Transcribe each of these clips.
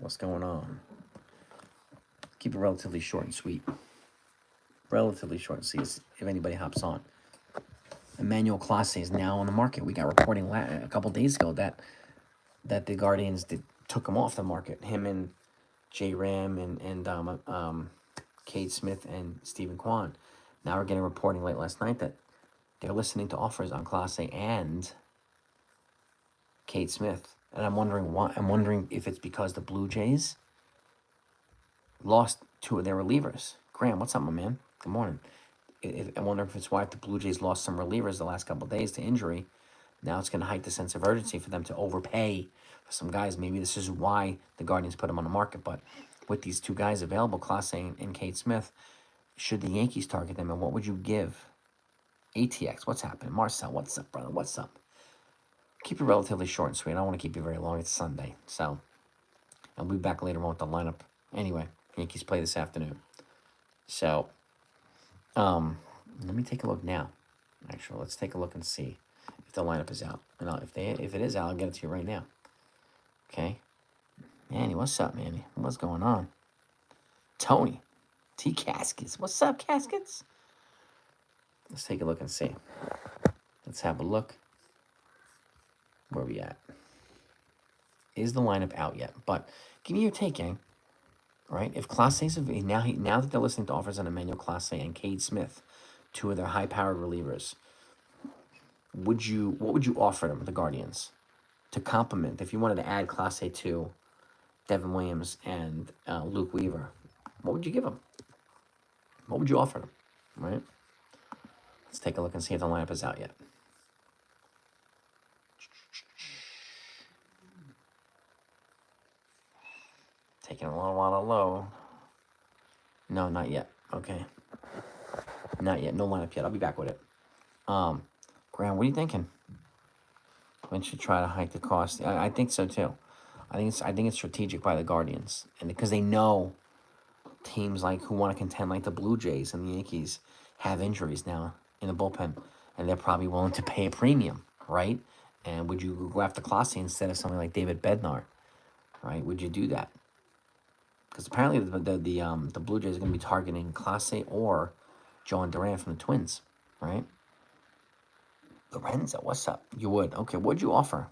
What's going on? Keep it relatively short and sweet. Relatively short and sweet if anybody hops on. Emmanuel Clase is now on the market. We got reporting a couple days ago that the Guardians took him off the market. Him and J. Ram and Cade Smith and Stephen Kwan. Now we're getting reporting late last night that they're listening to offers on Clase and Cade Smith. And I'm wondering why. I'm wondering if it's because the Blue Jays lost two of their relievers. Graham, what's up, my man? Good morning. I wonder if it's why the Blue Jays lost some relievers the last couple of days to injury. Now it's going to heighten the sense of urgency for them to overpay for some guys. Maybe this is why the Guardians put them on the market. But with these two guys available, Clase and Cade Smith, should the Yankees target them? And what would you give? ATX, what's happening? Marcel, what's up, brother? What's up? Keep it relatively short and sweet. I don't want to keep you very long. It's Sunday. So I'll be back later on with the lineup. Anyway, Yankees play this afternoon. So let me take a look now. Actually, let's take a look and see if the lineup is out. And if it is out, I'll get it to you right now. Okay. Manny, what's up, Manny? What's going on? Tony. T. Caskets. What's up, Caskets? Let's take a look and see. Let's have a look. Where are we at? Is the lineup out yet? But give me your take, gang. All right, if Clase's now that they're listening to offers on Emmanuel Clase and Cade Smith, two of their high-powered relievers, what would you offer them, the Guardians, to complement if you wanted to add Clase to Devin Williams and Luke Weaver? What would you give them? What would you offer them? All right. Let's take a look and see if the lineup is out yet. Taking a little while to load. No, not yet. Okay. Not yet. No lineup yet. I'll be back with it. Graham, what are you thinking? When should try to hike the cost? I think so too. I think it's strategic by the Guardians, and because they know teams like who want to contend like the Blue Jays and the Yankees have injuries now in the bullpen, and they're probably willing to pay a premium, right? And would you go after Clase instead of something like David Bednar, right? Would you do that? Because apparently the Blue Jays are going to be targeting Clase or Joan Duran from the Twins, right? Lorenzo, what's up? You would. Okay, what'd you offer?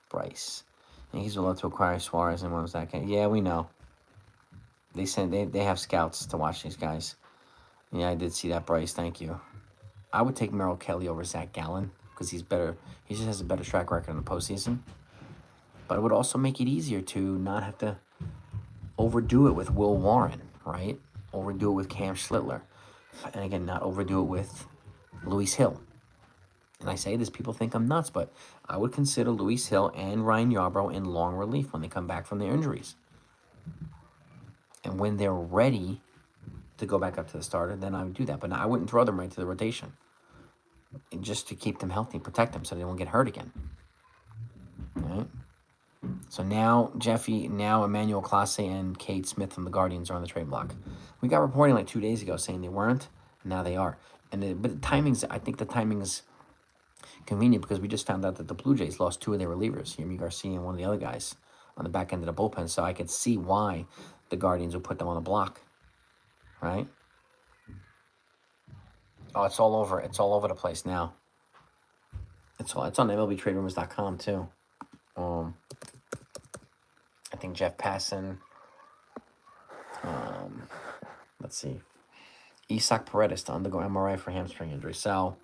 Bryce. Yankees would love to acquire Suarez and what was that? Yeah, we know. They have scouts to watch these guys. Yeah, I did see that, Bryce. Thank you. I would take Merrill Kelly over Zach Gallen because he's better. He just has a better track record in the postseason. But it would also make it easier to not have to overdo it with Will Warren, right? Overdo it with Cam Schlittler. And again, not overdo it with Luis Gil. And I say this, people think I'm nuts, but I would consider Luis Gil and Ryan Yarbrough in long relief when they come back from their injuries. And when they're ready to go back up to the starter, then I would do that. But I wouldn't throw them right to the rotation. And just to keep them healthy and protect them so they won't get hurt again. All right? So now, now Emmanuel Clase and Cade Smith from the Guardians are on the trade block. We got reporting like 2 days ago saying they weren't, and now they are. But the timing's, I think the timing is convenient because we just found out that the Blue Jays lost two of their relievers, Yimi Garcia and one of the other guys, on the back end of the bullpen. So I could see why the Guardians would put them on the block, right? Oh, it's all over. It's all over the place now. It's on MLBTradeRumors.com too. I think Jeff Passan. Let's see. Isaac Paredes to undergo MRI for hamstring injury. So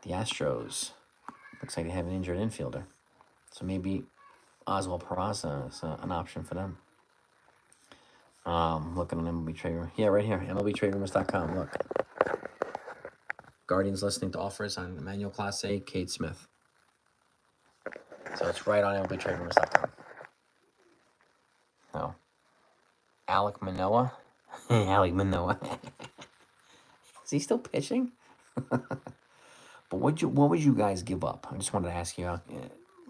the Astros looks like they have an injured infielder. So maybe Oswald Peraza is an option for them. Looking on MLB Trade Rumors. Yeah, right here. MLBTradeRumors.com. Look. Guardians listening to offers on Emmanuel Clase, Cade Smith. So it's right on MLBTradeRumors.com. Oh. Alek Manoah. Alek Manoah. Is he still pitching? But what would you guys give up? I just wanted to ask you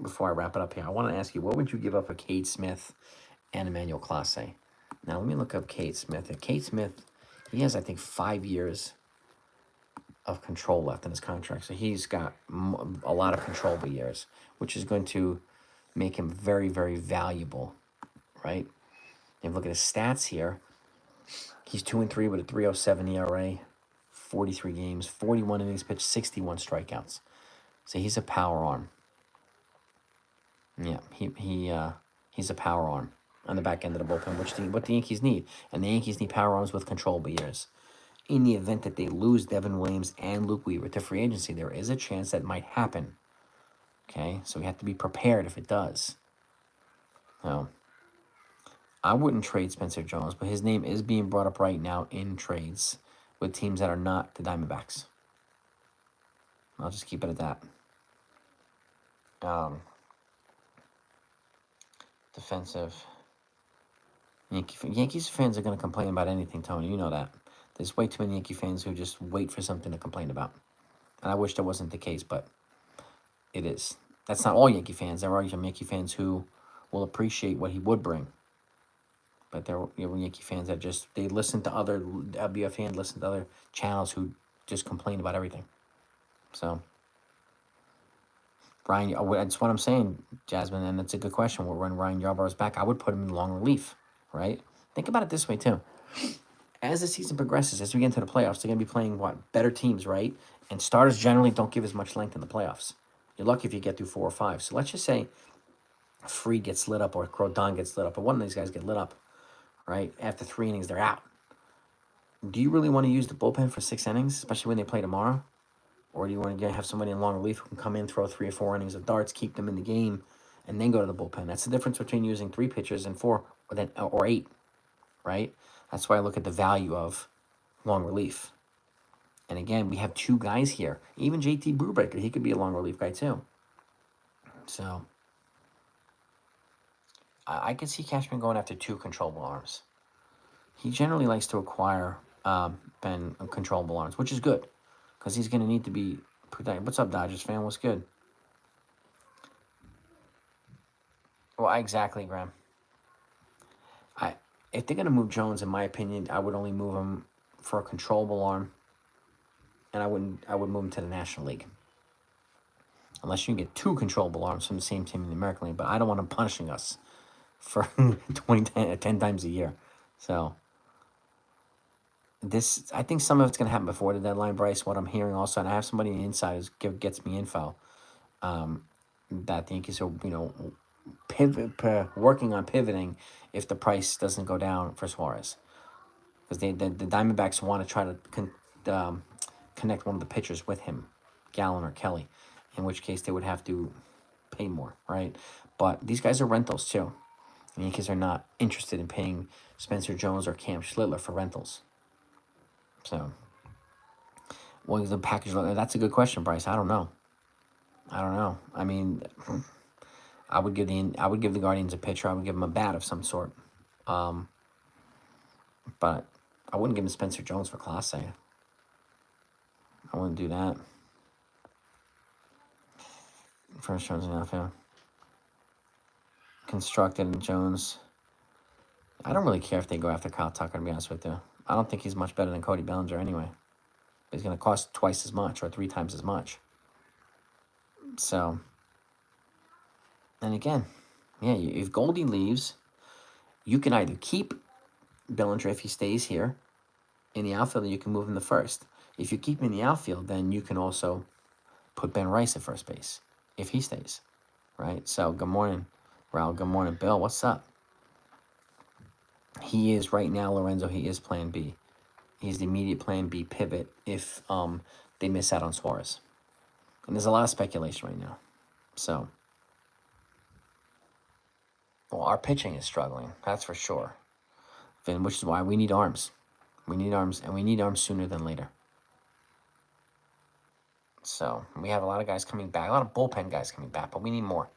before I wrap it up here. I want to ask you, what would you give up for Cade Smith and Emmanuel Clase? Now, let me look up Cade Smith. And Cade Smith, he has, I think, 5 years of control left in his contract. So he's got a lot of controllable years, which is going to make him very, very valuable, right? If you look at his stats here, he's 2-3 with a 3.07 ERA, 43 games, 41 innings pitched, 61 strikeouts. So he's a power arm. Yeah, he's a power arm on the back end of the bullpen, what the Yankees need. And the Yankees need power arms with controllable years. In the event that they lose Devin Williams and Luke Weaver to free agency, there is a chance that might happen. Okay, so we have to be prepared if it does. So I wouldn't trade Spencer Jones, but his name is being brought up right now in trades with teams that are not the Diamondbacks. I'll just keep it at that. Defensive. Yankees fans are going to complain about anything, Tony. You know that. There's way too many Yankee fans who just wait for something to complain about. And I wish that wasn't the case, but it is. That's not all Yankee fans. There are some Yankee fans who will appreciate what he would bring. But there are Yankee fans that just, they listen to other, WF fans listen to other channels who just complain about everything. So, Ryan, that's what I'm saying, Jasmine, and that's a good question. When Ryan Yarborough's back, I would put him in long relief, right? Think about it this way, too. As the season progresses, as we get into the playoffs, they're going to be playing, better teams, right? And starters generally don't give as much length in the playoffs. You're lucky if you get through 4 or 5. So let's just say Free gets lit up or Crodon gets lit up, or one of these guys get lit up, right? After 3 innings, they're out. Do you really want to use the bullpen for 6 innings, especially when they play tomorrow? Or do you want to have somebody in long relief who can come in, throw 3 or 4 innings of darts, keep them in the game, and then go to the bullpen? That's the difference between using 3 pitchers and 4 or 8, right? That's why I look at the value of long relief. And again, we have 2 guys here. Even JT Brubaker, he could be a long relief guy too. So I could see Cashman going after 2 controllable arms. He generally likes to acquire controllable arms, which is good because he's going to need to be protected. What's up, Dodgers fan? What's good? Well, exactly, Graham. If they're going to move Jones, in my opinion, I would only move him for a controllable arm, and I would move him to the National League. Unless you can get 2 controllable arms from the same team in the American League, but I don't want him punishing us for 10 times a year. So I think some of it's going to happen before the deadline, Bryce. What I'm hearing also, and I have somebody on the inside who gets me info, that the Yankees are, working on pivoting if the price doesn't go down for Suarez, because the Diamondbacks want to try to connect one of the pitchers with him, Gallen or Kelly, in which case they would have to pay more, right? But these guys are rentals too. The Yankees are not interested in paying Spencer Jones or Cam Schlittler for rentals. So, what is the package? That's a good question, Bryce. I don't know. I mean, I would give the Guardians a pitcher. I would give them a bat of some sort. But I wouldn't give them Spencer Jones for Clase. I wouldn't do that. First Jones in the outfield. Constructed and Jones. I don't really care if they go after Kyle Tucker, to be honest with you. I don't think he's much better than Cody Bellinger anyway. He's going to cost twice as much or 3 times as much. So, and again, yeah, if Goldie leaves, you can either keep Bellinger if he stays here in the outfield, and you can move him to first. If you keep him in the outfield, then you can also put Ben Rice at first base if he stays, right? So, good morning, Raul. Good morning, Bill. What's up? He is right now, Lorenzo. He is Plan B. He's the immediate Plan B pivot if they miss out on Suarez. And there's a lot of speculation right now. So, well, our pitching is struggling. That's for sure. Which is why we need arms. We need arms, and we need arms sooner than later. So, we have a lot of guys coming back. A lot of bullpen guys coming back, but we need more.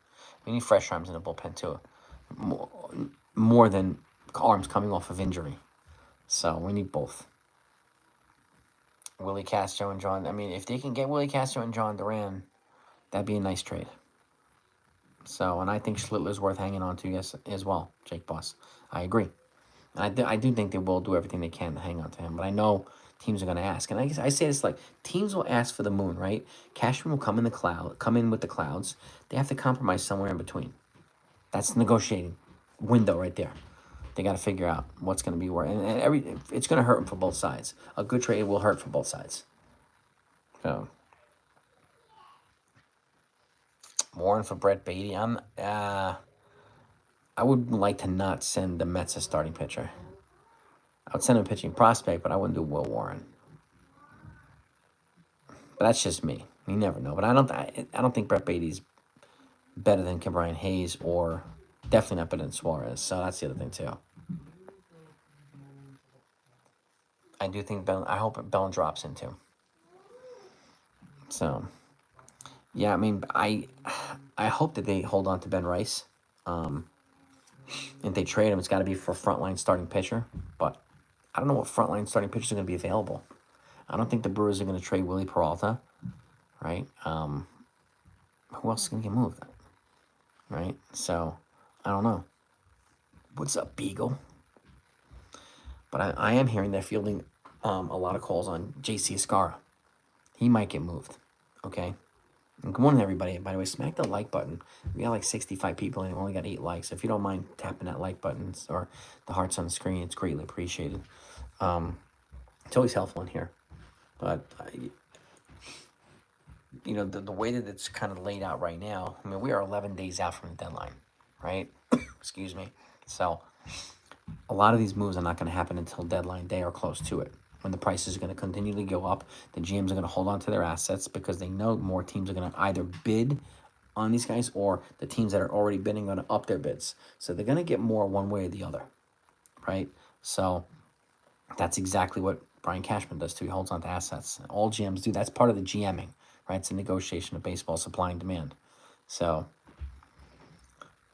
We need fresh arms in the bullpen, too. More than arms coming off of injury. So, we need both. Willie Castro and John. I mean, if they can get Willie Castro and John Duran, that'd be a nice trade. So, and I think Schlittler's worth hanging on to, yes, as well, Jake Boss. I agree. And I do think they will do everything they can to hang on to him. But I know teams are going to ask. And I say this like, teams will ask for the moon, right? Cashman will come in with the clouds. They have to compromise somewhere in between. That's the negotiating window right there. They got to figure out what's going to be where, and it's going to hurt them for both sides. A good trade will hurt for both sides. So Warren for Brett Beatty. I would like to not send the Mets a starting pitcher. I would send him a pitching prospect, but I wouldn't do Will Warren. But that's just me. You never know. But I don't think Brett Beatty's better than Brian Hayes, or definitely not better than Suarez. So that's the other thing too. I do think I hope Bell drops in too. So yeah, I mean, I hope that they hold on to Ben Rice. If they trade him, it's got to be for frontline starting pitcher. But I don't know what frontline starting pitchers are going to be available. I don't think the Brewers are going to trade Willie Peralta, right? Who else is going to get moved, right? So I don't know. What's up, Beagle? But I am hearing they're fielding a lot of calls on J.C. Escara. He might get moved, okay? And good morning, everybody. By the way, smack the like button. We got like 65 people and we only got 8 likes. If you don't mind tapping that like button or the hearts on the screen, it's greatly appreciated. It's always helpful in here. But, you know, the way that it's kind of laid out right now, I mean, we are 11 days out from the deadline, right? Excuse me. So a lot of these moves are not going to happen until deadline day or close to it. When the prices are going to continually go up, the GMs are going to hold on to their assets because they know more teams are going to either bid on these guys, or the teams that are already bidding are going to up their bids. So they're going to get more one way or the other, right? So that's exactly what Brian Cashman does too. He holds on to assets. All GMs do. That's part of the GMing, right? It's a negotiation of baseball, supply and demand. So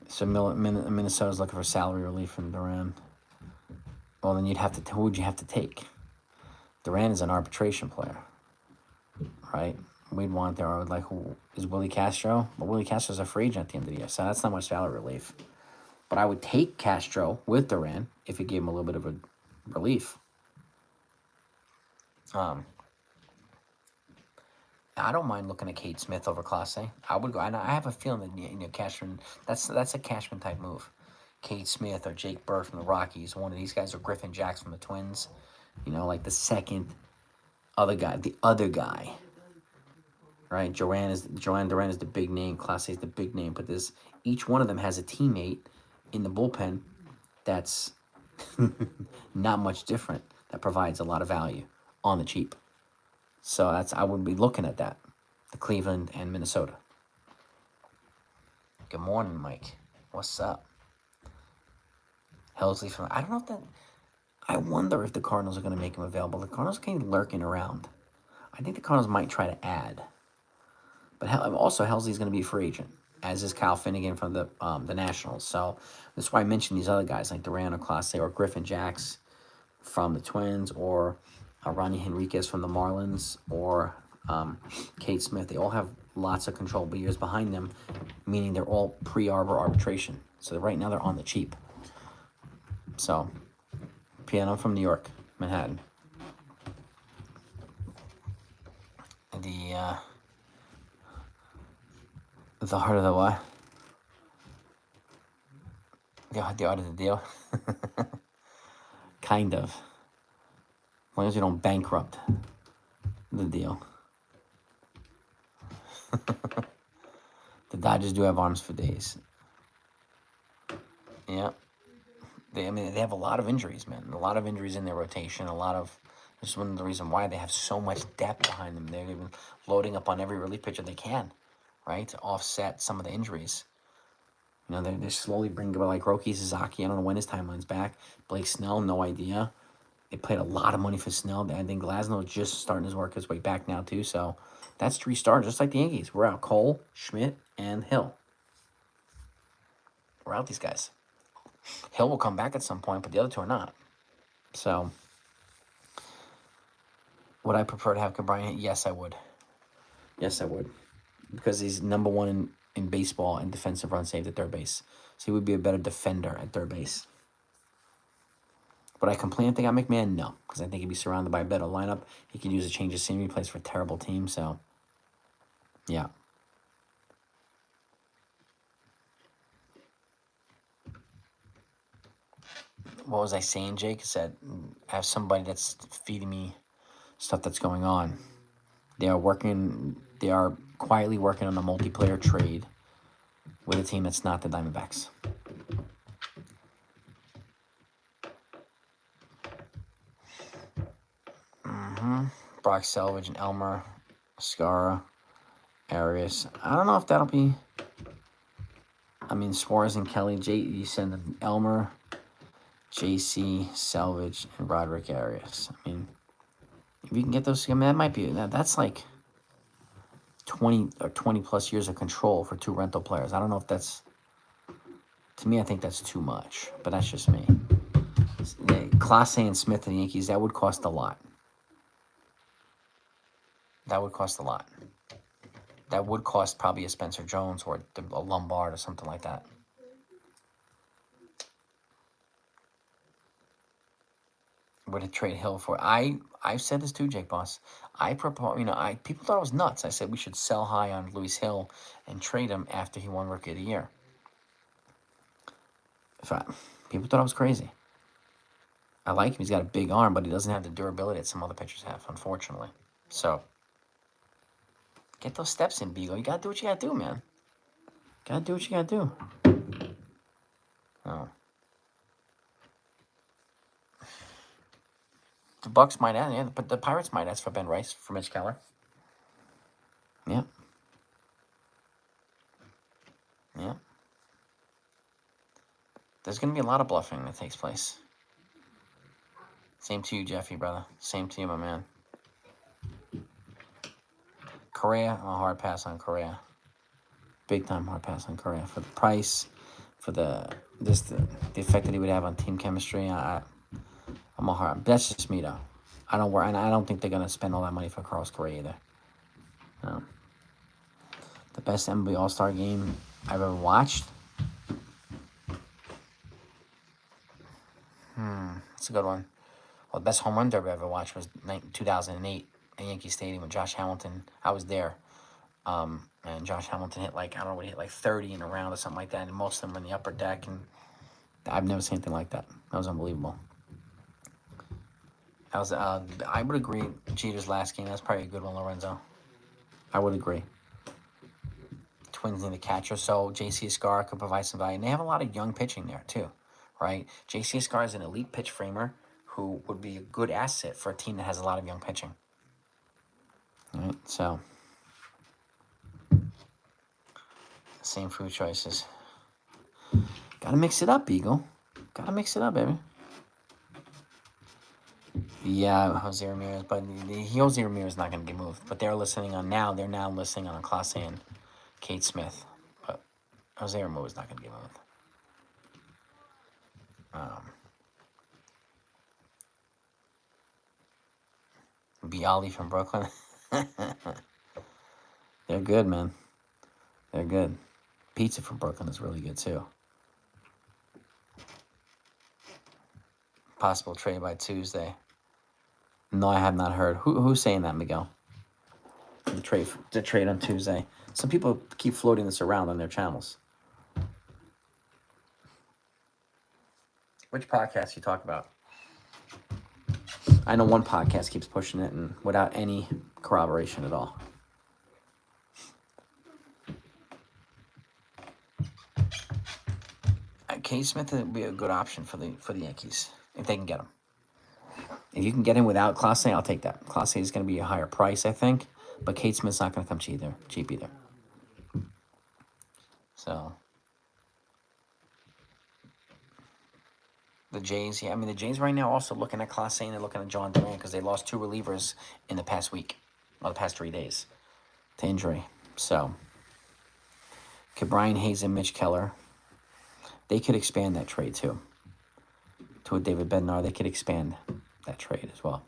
Minnesota's looking for salary relief from Duran. Well, then you'd have to. Who would you have to take? Duran is an arbitration player, right? We'd want there. I would like, who is Willie Castro? But Willie Castro's a free agent at the end of the year, so that's not much salary relief. But I would take Castro with Duran if it gave him a little bit of a relief. I don't mind looking at Cade Smith over Clase. I would go, and I have a feeling that Cashman. That's a Cashman type move. Cade Smith or Jake Burr from the Rockies, one of these guys, or Griffin Jacks from the Twins. Like the other guy, right? Duran is the big name. Clase is the big name. But each one of them has a teammate in the bullpen that's not much different, that provides a lot of value on the cheap. So I would be looking at that, the Cleveland and Minnesota. Good morning, Mike. What's up? Helsley from, I don't know if that, I wonder if the Cardinals are going to make him available. The Cardinals are kind of lurking around. I think the Cardinals might try to add. But also, Helsley's going to be a free agent, as is Kyle Finnegan from the Nationals. So that's why I mentioned these other guys like Duran or Clase or Griffin Jacks from the Twins, or Ronnie Henriquez from the Marlins, or Cade Smith. They all have lots of controllable years behind them, meaning they're all pre-arbor arbitration. So right now they're on the cheap. So, I'm from New York, Manhattan. The heart of the what? The art of the deal? Kind of. As long as you don't bankrupt the deal. The Dodgers do have arms for days. Yeah. They have a lot of injuries, man. A lot of injuries in their rotation. This is one of the reasons why they have so much depth behind them. They're even loading up on every relief pitcher they can, right, to offset some of the injuries. They're slowly bringing about, like Roki Sasaki. I don't know when his timeline's back. Blake Snell, no idea. They paid a lot of money for Snell. I think Glasnow is just starting to work his way back now, too. So that's 3 starters, just like the Yankees. We're out Cole, Schmidt, and Hill. We're out these guys. Hill will come back at some point, but the other 2 are not. So would I prefer to have Cabrera? Yes, I would. Yes, I would. Because he's number 1 in baseball in defensive run saved at third base. So he would be a better defender at third base. Would I complain if they got McMahon? No, because I think he'd be surrounded by a better lineup. He could use a change of scenery. He plays for a terrible team, so yeah. what was I saying, Jake? I said, I have somebody that's feeding me stuff that's going on. They are quietly working on a multiplayer trade with a team that's not the Diamondbacks. Brock Selvage and Elmer, Scara, Arias. I don't know if that'll be... I mean, Suarez and Kelly. You send them Elmer, JC, Selvage, and Roderick Arias. I mean, if you can get those... I mean, that might be... That's like 20 or 20 plus years of control for 2 rental players. I don't know if that's... To me, I think that's too much. But that's just me. Clase and Smith and the Yankees, that would cost a lot. That would cost a lot. That would cost probably a Spencer Jones or a Lombard or something like that. Would it trade Hill for? I've said this too, Jake Boss. I propose, people thought I was nuts. I said we should sell high on Luis Gil and trade him after he won Rookie of the Year. People thought I was crazy. I like him. He's got a big arm, but he doesn't have the durability that some other pitchers have, unfortunately. So, get those steps in, Beagle. You got to do what you got to do, man. Got to do what you got to do. Oh. The Bucks might ask, yeah, but the Pirates might ask for Ben Rice, for Mitch Keller. Yeah. Yeah. There's going to be a lot of bluffing that takes place. Same to you, Jeffy, brother. Same to you, my man. Correa, a hard pass on Correa. Big time hard pass on Correa. For the price, for the effect that he would have on team chemistry, I'm a hard. That's just me, though. I don't worry, and I don't think they're going to spend all that money for Carlos Correa either. No. The best MLB All-Star game I've ever watched? That's a good one. Well, the best home run derby I ever watched was 2008 at Yankee Stadium with Josh Hamilton. I was there. And Josh Hamilton hit I don't know, he hit 30 in a round or something like that, and most of them were in the upper deck, and I've never seen anything like that. That was unbelievable. I would agree, Jeter's last game, that's probably a good one, Lorenzo. I would agree. Twins need a catcher, so J.C. Escar could provide some value. And they have a lot of young pitching there, too, right? J.C. Escar is an elite pitch framer who would be a good asset for a team that has a lot of young pitching. All right, so... Same food choices. Gotta mix it up, Beagle. Gotta mix it up, baby. Yeah, Jose Ramirez, but Jose Ramirez is not going to get moved. But they're listening on now. They're now listening on Clase and Cade Smith. But Jose Ramirez is not going to get moved. Bialy from Brooklyn. They're good, man. They're good. Pizza from Brooklyn is really good, too. Possible trade by Tuesday. No, I have not heard. Who's saying that, Miguel? The trade on Tuesday. Some people keep floating this around on their channels. Which podcast you talk about? I know one podcast keeps pushing it and without any corroboration at all. Cade Smith would be a good option for the Yankees if they can get him. If you can get him without Clase, I'll take that. Clase is going to be a higher price, I think, but Cade Smith's not going to come cheap either. So the Jays, yeah, I mean the Jays right now also looking at Clase and they're looking at John Durant because they lost 2 relievers in the past week, or the past 3 days, to injury. So Brian Hayes and Mitch Keller. They could expand that trade, too. To a David Bednar, they could expand that trade as well.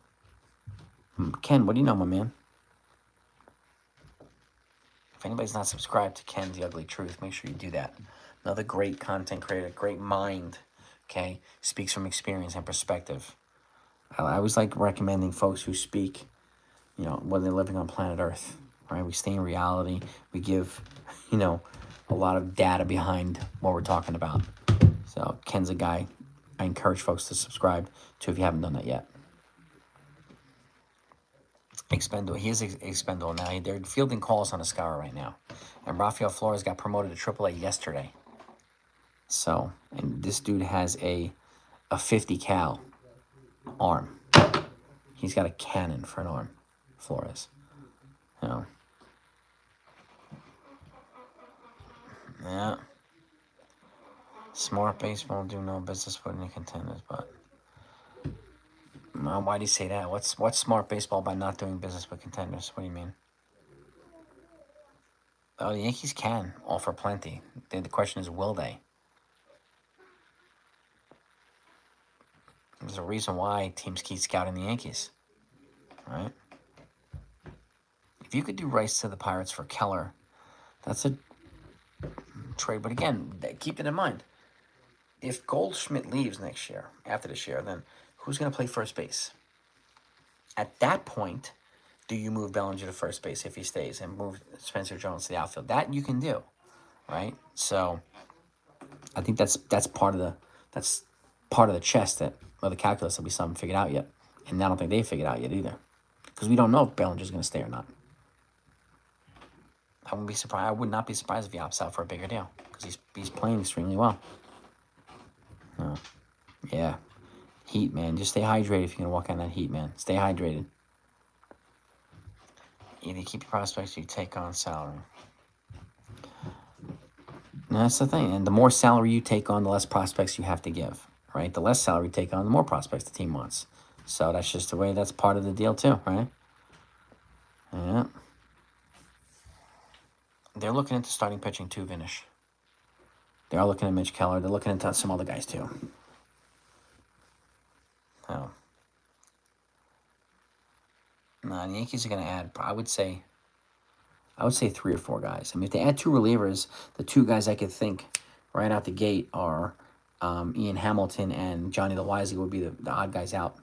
Ken, what do you know, my man? If anybody's not subscribed to Ken's The Ugly Truth, make sure you do that. Another great content creator, great mind, okay? Speaks from experience and perspective. I always like recommending folks who speak, when they're living on planet Earth, right? We stay in reality. We give, a lot of data behind what we're talking about. So Ken's a guy I encourage folks to subscribe to if you haven't done that yet. Expendable. He is expendable now. They're fielding calls on Escara right now. And Rafael Flores got promoted to AAA yesterday. So, and this dude has a 50 cal arm. He's got a cannon for an arm, Flores. You know. Yeah. Smart baseball do no business with any contenders, but why do you say that? What's smart baseball by not doing business with contenders? What do you mean? Oh, the Yankees can offer plenty. The question is, will they? There's a reason why teams keep scouting the Yankees, right? If you could do Rice to the Pirates for Keller, that's a trade. But again, keep it in mind. If Goldschmidt leaves next year, after this year, then who's going to play first base? At that point, do you move Bellinger to first base if he stays and move Spencer Jones to the outfield? That you can do, right? So I think that's part of the chess or the calculus that we still haven't figured out yet, and I don't think they figured out yet either, because we don't know if Bellinger's going to stay or not. I wouldn't be surprised. I would not be surprised if he opts out for a bigger deal, because he's playing extremely well. Yeah, heat, man. Just stay hydrated if you're gonna walk out in that heat, man. Stay hydrated. Either keep your prospects or you take on salary. And that's the thing. And the more salary you take on, the less prospects you have to give, right? The less salary you take on, the more prospects the team wants. So that's just the way. That's part of the deal too, right? Yeah. They're looking into starting pitching too, Vinish. They are looking at Mitch Keller. They're looking into some other guys too. Oh. Nah, the Yankees are going to add, I would say 3 or 4 guys. I mean, if they add 2 relievers, the 2 guys I could think right out the gate are Ian Hamilton and Johnny the Wisely would be the odd guys out.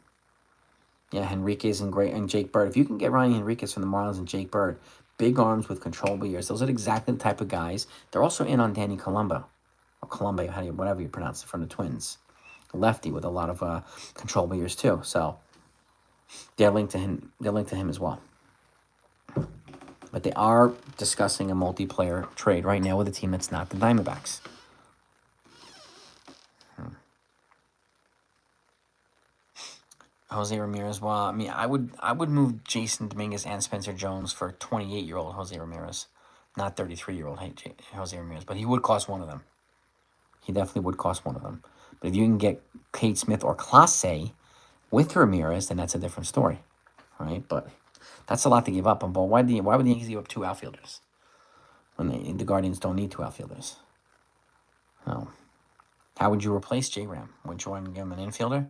Yeah, Henriquez and Jake Bird. If you can get Ryan Henriquez from the Marlins and Jake Bird, big arms with controllable ears, those are exactly the type of guys. They're also in on Danny Colombo, or Colombo, whatever you pronounce it, from the Twins. Lefty with a lot of controllable ears too. So they're linked to him. They're linked to him as well. But they are discussing a multiplayer trade right now with a team that's not the Diamondbacks. Jose Ramirez. Well, I mean, I would move Jason Dominguez and Spencer Jones for 28-year-old Jose Ramirez, not 33-year-old Jose Ramirez. But he would cost one of them. He definitely would cost one of them. But if you can get Cade Smith or Clase with Ramirez, then that's a different story, right? But that's a lot to give up on ball. Why would the Yankees give up 2 outfielders when the Guardians don't need 2 outfielders? No. How would you replace J-Ram? Would you want to give him an infielder?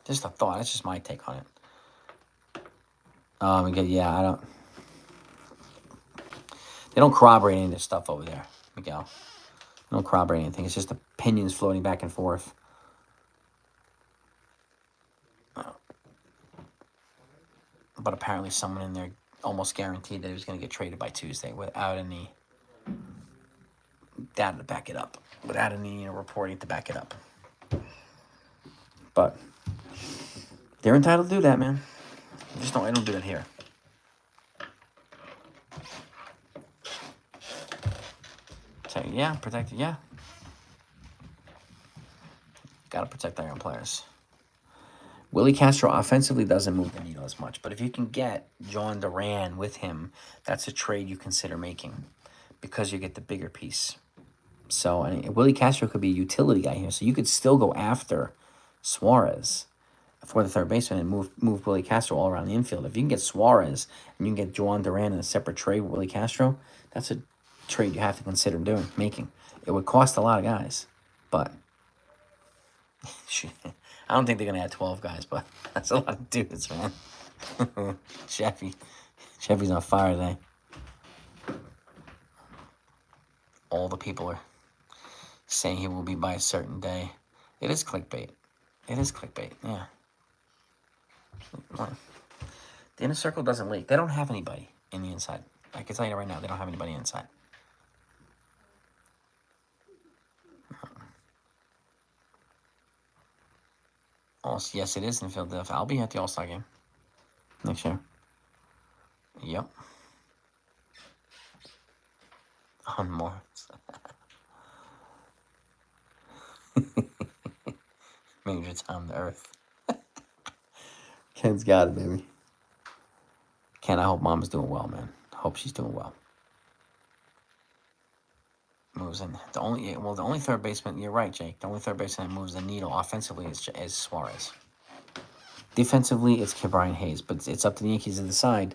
Just a thought. That's just my take on it. Yeah, I don't. They don't corroborate any of this stuff over there, Miguel. They don't corroborate anything. It's just opinions floating back and forth. But apparently someone in there almost guaranteed that he was going to get traded by Tuesday without any data to back it up. Without any reporting to back it up. But they're entitled to do that, man. I don't do that here. So, yeah, protect it, yeah. Got to protect our young players. Willie Castro offensively doesn't move the needle as much. But if you can get John Duran with him, that's a trade you consider making because you get the bigger piece. So, Willie Castro could be a utility guy here. So you could still go after Suarez for the third baseman and move Willie Castro all around the infield. If you can get Suarez and you can get Juan Duran in a separate trade with Willie Castro, that's a trade you have to consider making. It would cost a lot of guys, but I don't think they're going to add 12 guys, but that's a lot of dudes, man. Chevy's on fire today. All the people are saying he will be by a certain day. It is clickbait. Yeah. The inner circle doesn't leak. They don't have anybody in the inside. I can tell you right now, they don't have anybody inside. Yes, it is in Philadelphia. I'll be at the All-Star game next year. Yep. On Mars. Major time to Earth. Ken's got it, baby. Ken, I hope Mom's doing well, man. I hope she's doing well. Moves in. The only third baseman, you're right, Jake. The only third baseman that moves the needle offensively is Suarez. Defensively, it's Brian Hayes, but it's up to the Yankees to decide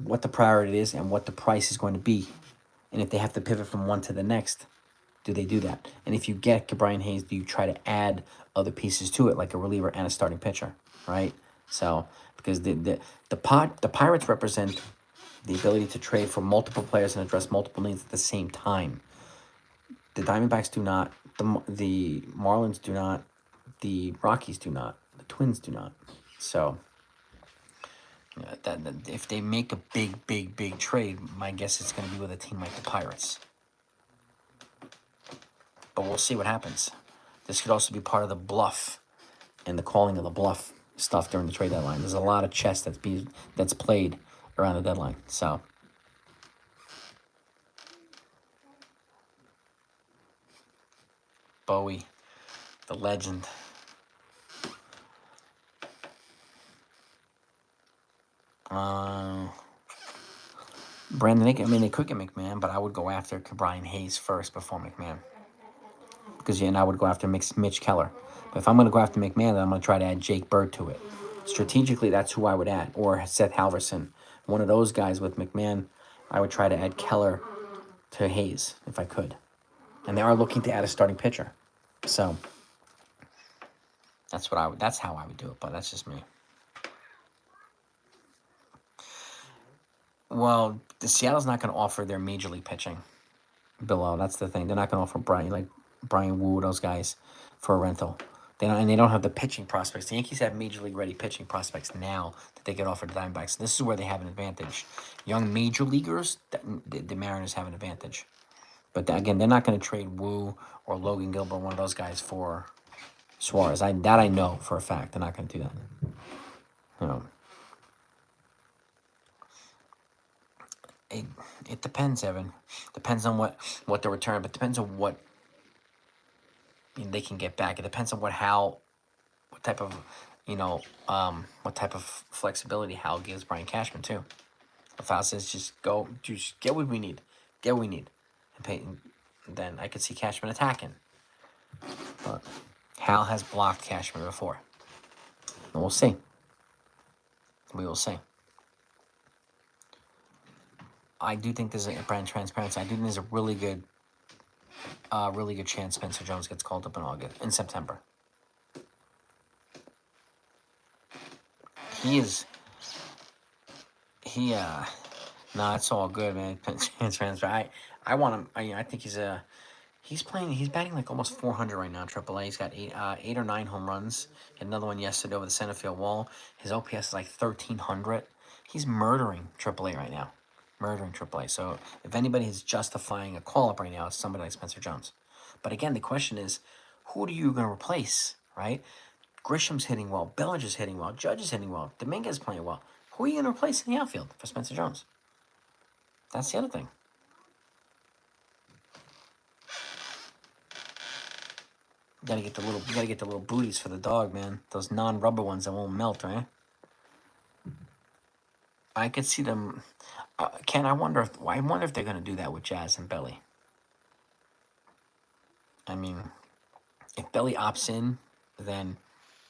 what the priority is and what the price is going to be. And if they have to pivot from one to the next, do they do that? And if you get Brian Hayes, do you try to add other pieces to it, like a reliever and a starting pitcher, right? So, because the Pirates represent the ability to trade for multiple players and address multiple needs at the same time. The Diamondbacks do not. The Marlins do not. The Rockies do not. The Twins do not. So, that if they make a big trade, my guess it's going to be with a team like the Pirates. But we'll see what happens. This could also be part of the bluff and the calling of the bluff stuff during the trade deadline. There's a lot of chess that's played around the deadline. So. Bowie, the legend. Brandon, they could get McMahon, but I would go after Brian Hayes first before McMahon. Because I would go after Mitch Keller. But if I'm going to go after McMahon, then I'm going to try to add Jake Bird to it. Strategically, that's who I would add. Or Seth Halverson. One of those guys with McMahon, I would try to add Keller to Hayes if I could. And they are looking to add a starting pitcher. So that's how I would do it, but that's just me. Well, Seattle's not going to offer their major league pitching below. That's the thing. They're not going to offer Brian Wu, those guys, for a rental. They don't have the pitching prospects. The Yankees have major league ready pitching prospects now that they could offer the Diamondbacks. This is where they have an advantage. Young major leaguers, the Mariners have an advantage. But again, they're not going to trade Wu or Logan Gilbert, one of those guys, for Suarez. I know for a fact. They're not going to do that. It depends, Evan. Depends on what the return, but depends on what they can get back. It depends on what type of flexibility Hal gives Brian Cashman too. If Hal says just get what we need, and pay, then I could see Cashman attacking. But Hal has blocked Cashman before, and we'll see. We will see. I do think there's a brand transparency. I do think there's a really good chance Spencer Jones gets called up in September. It's all good, man. Transfer. I want him. I think he's batting like almost 400 right now in AAA. He's got 8 or 9 home runs. He had another one yesterday over the center field wall. His OPS is like 1,300. He's murdering AAA right now. Murdering AAA. So if anybody is justifying a call-up right now, it's somebody like Spencer Jones. But again, the question is, who are you going to replace, right? Grisham's hitting well. Bellinger's hitting well. Judge is hitting well. Dominguez is playing well. Who are you going to replace in the outfield for Spencer Jones? That's the other thing. You gotta get the little booties for the dog, man. Those non-rubber ones that won't melt, right? I could see them. Ken, I wonder if they're gonna do that with Jazz and Belly. I mean, if Belly opts in, then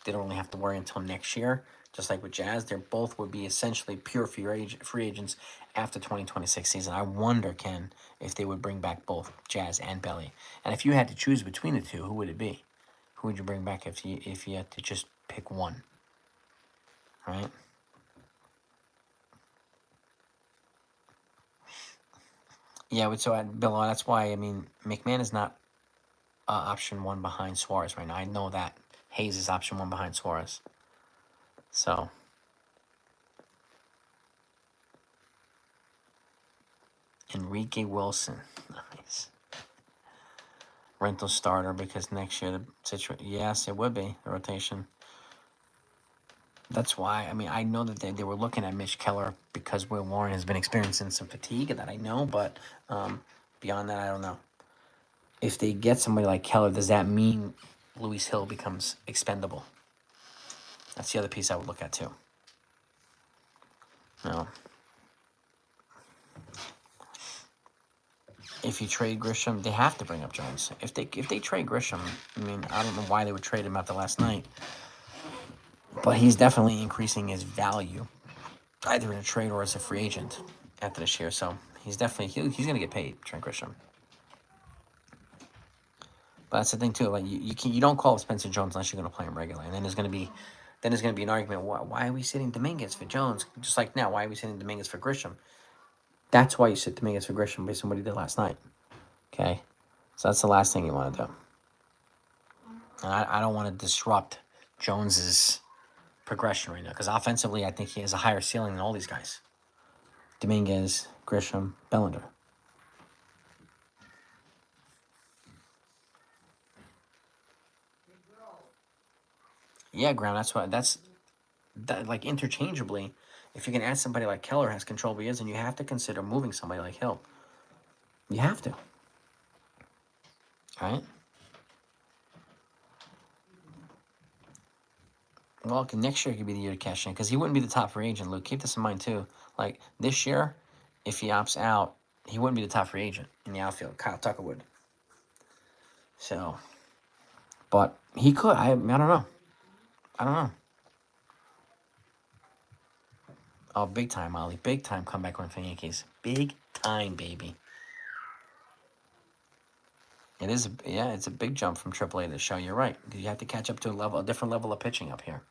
they don't really have to worry until next year. Just like with Jazz, they both would be essentially pure free agents after 2026 season. I wonder, Ken, if they would bring back both Jazz and Belly. And if you had to choose between the two, who would it be? Who would you bring back if you had to just pick one? Right? Yeah, so Bill, that's why, I mean, McMahon is not option 1 behind Suarez right now. I know that. Hayes is option 1 behind Suarez. So. Enrique Wilson. Nice. Rental starter because next year the situation. Yes, it would be the rotation. That's why, I mean, I know that they were looking at Mitch Keller because Will Warren has been experiencing some fatigue, that I know, but beyond that, I don't know. If they get somebody like Keller, does that mean Luis Gil becomes expendable? That's the other piece I would look at too. No. If you trade Gisham, they have to bring up Jones. If they trade Gisham, I mean, I don't know why they would trade him after last night, but he's definitely increasing his value, either in a trade or as a free agent after this year. So he's definitely he's gonna get paid, Trent Grisham. But that's the thing too. Like you don't call up Spencer Jones unless you're gonna play him regularly, and then there's gonna be an argument. Why are we sitting Dominguez for Jones? Just like now, why are we sitting Dominguez for Grisham? That's why you sit Dominguez for Grisham based on what he did last night. Okay, so that's the last thing you want to do. And I don't want to disrupt Jones's progression right now because offensively, I think he has a higher ceiling than all these guys. Dominguez, Gisham, Bellinger. Yeah, Graham. That like interchangeably. If you can add somebody like Keller has control years, then you have to consider moving somebody like Hill. You have to. All right. Well, next year could be the year to cash in because he wouldn't be the top free agent, Luke. Keep this in mind, too. Like, this year, if he opts out, he wouldn't be the top free agent in the outfield. Kyle Tucker would. So, but he could. I don't know. I don't know. Oh, big time, Ollie. Big time comeback win for the Yankees. Big time, baby. It is, it's a big jump from AAA to the show. You're right. You have to catch up to a different level of pitching up here.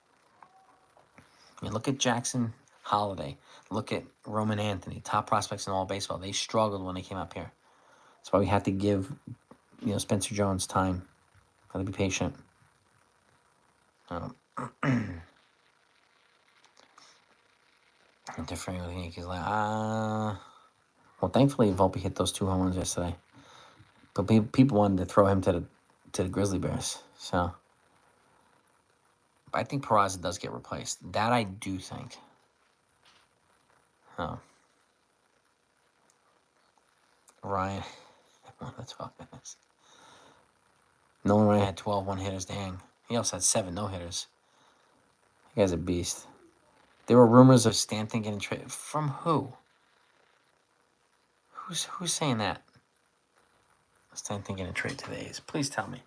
You look at Jackson Holiday. Look at Roman Anthony, top prospects in all baseball. They struggled when they came up here. That's why we had to give, Spencer Jones time. Got to be patient. Different with the Yankees. Well, thankfully Volpe hit those 2 home runs yesterday. But people wanted to throw him to the Grizzly Bears. So I think Peraza does get replaced. That I do think. Oh. Ryan. One of the 12 hitters. Nolan Ryan had 12 one-hitters. Dang. He also had 7 no-hitters. He guy's a beast. There were rumors of Stanton getting traded. From who? Who's saying that? Stanton getting traded to the A's. Please tell me.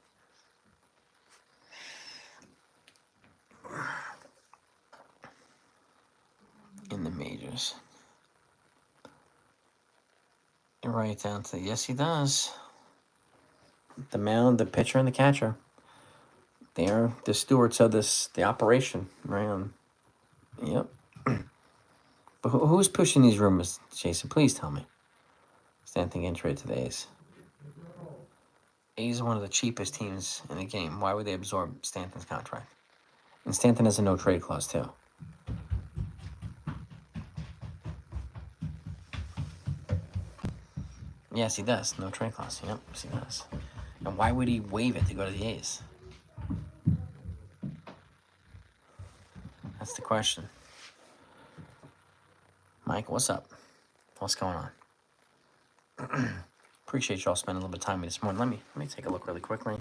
In the majors. Right down to yes, he does. The mound, the pitcher, and the catcher. They are the stewards of the operation, right? Yep. But who's pushing these rumors, Jason? Please tell me. Stanton getting traded to the A's. A's are one of the cheapest teams in the game. Why would they absorb Stanton's contract? And Stanton has a no-trade clause, too. Yes, he does. No trade clause. Yep, yes, he does. And why would he waive it to go to the A's? That's the question. Mike, what's up? What's going on? Appreciate y'all spending a little bit of time with me this morning. Let me take a look really quickly.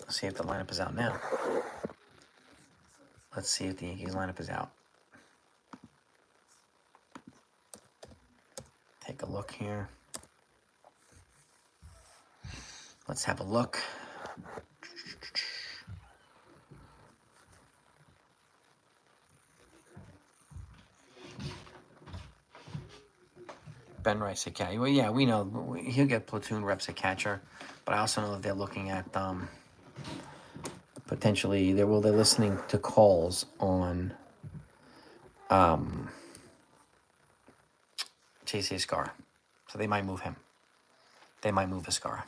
See if the lineup is out now. Let's see if the Yankees lineup is out. Take a look here. Let's have a look. Ben Rice at catcher. Well, yeah, we know he'll get platoon reps at catcher, but I also know that they're looking at potentially they're listening to calls on Chase Escar, so they might move him. They might move Escar.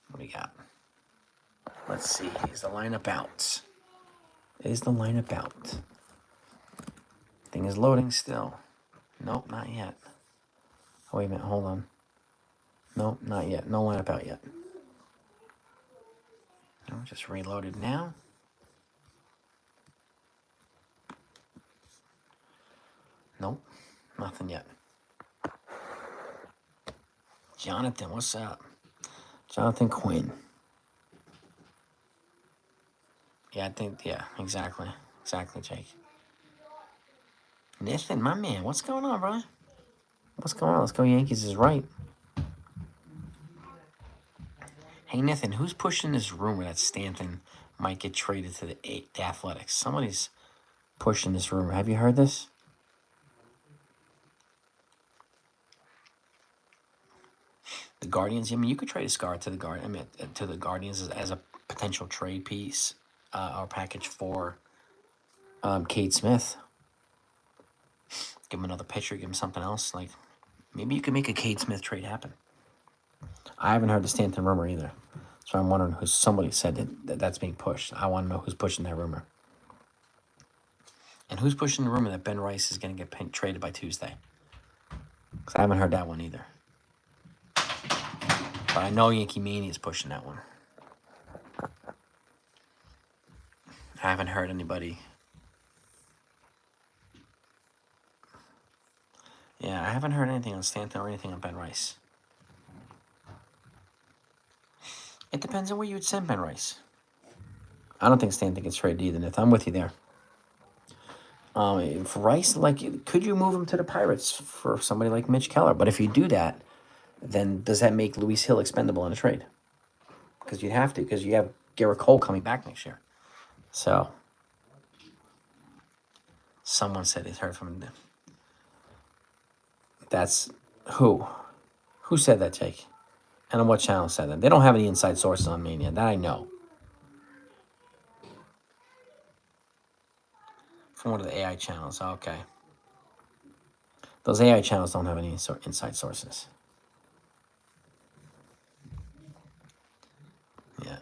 What do we got? Let's see. Is the lineup out? Is the lineup out? Thing is loading still. Nope, not yet. Oh, wait a minute. Hold on. Nope, not yet. No lineup out yet. Oh, just reloaded now. Nope, nothing yet. Jonathan, what's up? Jonathan Quinn. Yeah, I think, yeah, exactly. Exactly, Jake. Nathan, my man, what's going on, bro? What's going on? Let's go Yankees is right. Hey, Nathan, who's pushing this rumor that Stanton might get traded to the Athletics? Somebody's pushing this rumor. Have you heard this? The Guardians. I mean, you could trade a Scar to the to the Guardians as a potential trade piece or package for Cade Smith. Give him another pitcher. Give him something else. Like maybe you could make a Cade Smith trade happen. I haven't heard the Stanton rumor either, so I'm wondering who. Somebody said that's being pushed. I want to know who's pushing that rumor. And who's pushing the rumor that Ben Rice is going to get traded by Tuesday? Because I haven't heard that one either. But I know Yankee Mania is pushing that one. I haven't heard anybody. Yeah, I haven't heard anything on Stanton or anything on Ben Rice. It depends on where you would send Ben Rice. I don't think Stanton gets traded either, Nith. I'm with you there. For Rice, like, could you move him to the Pirates for somebody like Mitch Keller? But if you do that, then does that make Luis Gil expendable in a trade? Because you'd have to, because you have Garrett Cole coming back next year. So, someone said he's heard from him. That's who? Who said that, Jake? And on what channel said that? They don't have any inside sources on Mania. That I know. From one of the AI channels. Okay. Those AI channels don't have any inside sources. Yeah.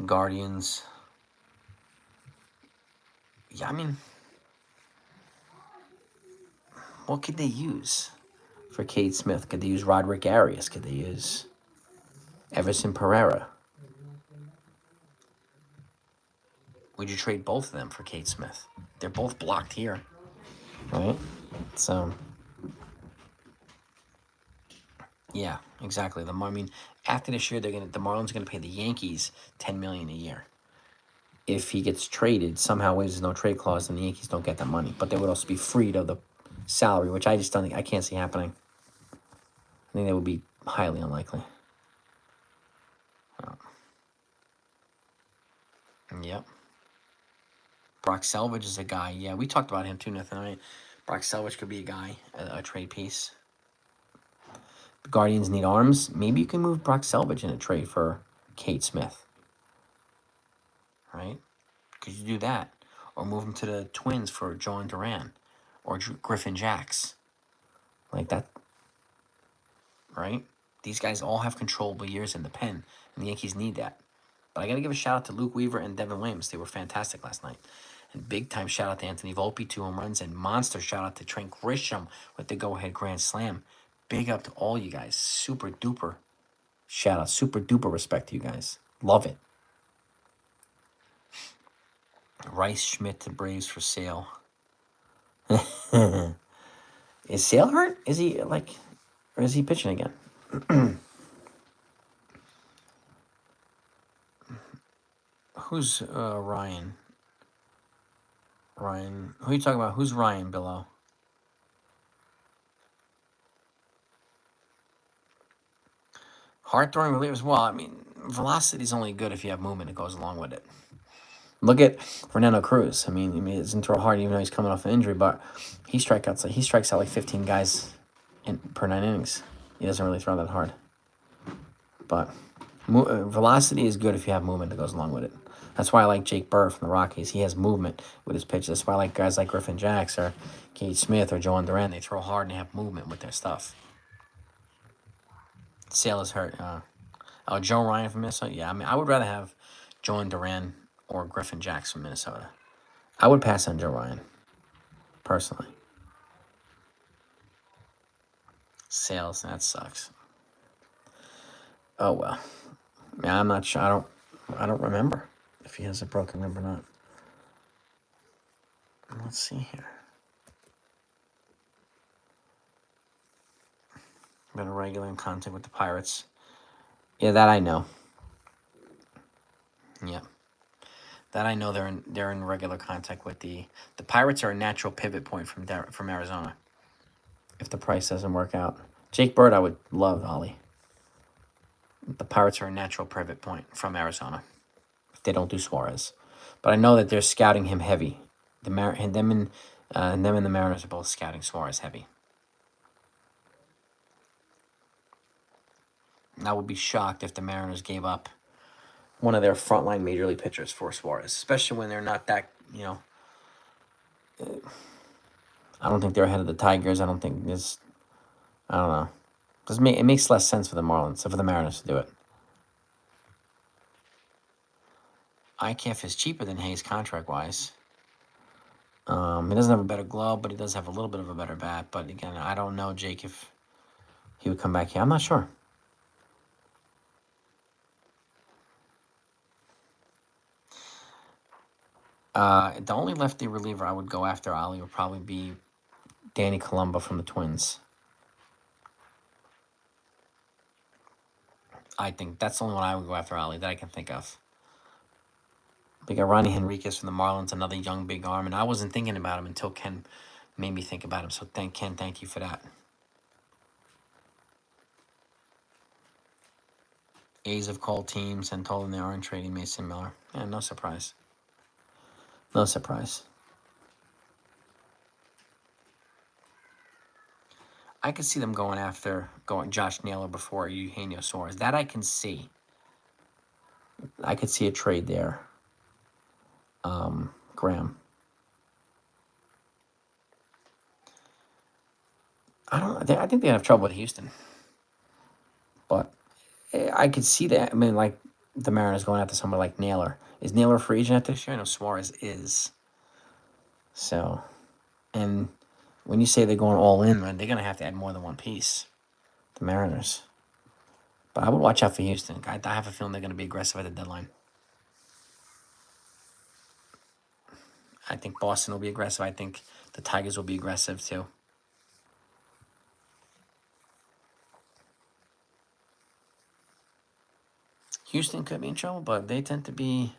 Guardians. Yeah, I mean, what could they use for Cade Smith? Could they use Roderick Arias? Could they use Everson Pereira? Would you trade both of them for Cade Smith? They're both blocked here, right? So, yeah, exactly. I mean, after this year, the Marlins are gonna pay the Yankees $10 million a year. If he gets traded, somehow there's no trade clause, then the Yankees don't get that money. But they would also be freed of the salary, which I just don't think, I can't see happening. I think that would be highly unlikely. Yep. Brock Selvage is a guy. Yeah, we talked about him too, Nathan. Right? Brock Selvage could be a guy, a trade piece. The Guardians need arms. Maybe you can move Brock Selvage in a trade for Cade Smith. Right? Could you do that? Or move him to the Twins for John Duran or Griffin Jacks. Like that. Right? These guys all have controllable years in the pen, and the Yankees need that. But I got to give a shout out to Luke Weaver and Devin Williams. They were fantastic last night. And big time shout out to Anthony Volpe, 2 home runs, and monster shout out to Trent Grisham with the go ahead grand slam. Big up to all you guys. Super duper shout out. Super duper respect to you guys. Love it. Rice Schmidt to Braves for sale. Is Sale hurt? Is he like, or is he pitching again? Who's Ryan? Ryan, who are you talking about? Who's Ryan below? Hard throwing relievers. Well, I mean, velocity is only good if you have movement that goes along with it. Look at Fernando Cruz. I mean, he doesn't throw hard even though he's coming off an injury, but he strikes out like 15 guys per 9 innings. He doesn't really throw that hard. But velocity is good if you have movement that goes along with it. That's why I like Jake Burr from the Rockies. He has movement with his pitches. That's why I like guys like Griffin Jacks or Cade Smith or Joan Duran. They throw hard and they have movement with their stuff. Sale is hurt. Joe Ryan from Minnesota. Yeah, I mean, I would rather have Joan Duran or Griffin Jacks from Minnesota. I would pass on Joe Ryan, personally. Sales, that sucks. Oh well. Yeah, I'm not sure. I don't remember if he has a broken rib or not. Let's see here. Been a regular in contact with the Pirates. Yeah, that I know. Yeah. That I know they're in regular contact with the Pirates are a natural pivot point from Arizona. If the price doesn't work out, Jake Bird, I would love Ollie. The Pirates are a natural pivot point from Arizona if they don't do Suarez, but I know that they're scouting him heavy. Them and the Mariners are both scouting Suarez heavy. And I would be shocked if the Mariners gave up one of their frontline major league pitchers for Suarez, especially when they're not that, I don't think they're ahead of the Tigers. I don't think this. I don't know. It makes less sense for the Marlins, for the Mariners to do it. IKF is cheaper than Hayes contract-wise. He doesn't have a better glove, but he does have a little bit of a better bat. But again, I don't know, Jake, if he would come back here. I'm not sure. The only lefty reliever I would go after Ollie would probably be Danny Colombo from the Twins. I think that's the only one I would go after Ollie that I can think of. We got Ronnie Henriquez from the Marlins, another young big arm, and I wasn't thinking about him until Ken made me think about him. So thank you for that. A's have called teams and told them they aren't trading Mason Miller. Yeah, no surprise. No surprise. I could see them going Josh Naylor before Eugenio Suarez. That I can see. I could see a trade there. Graham. I think they have trouble with Houston. But I could see that. I mean, like, the Mariners going after somebody like Naylor. Is Naylor a free agent this year? I know Suarez is. So, and when you say they're going all in, man, they're going to have to add more than one piece. The Mariners. But I would watch out for Houston. I have a feeling they're going to be aggressive at the deadline. I think Boston will be aggressive. I think the Tigers will be aggressive too. Houston could be in trouble, but they tend to be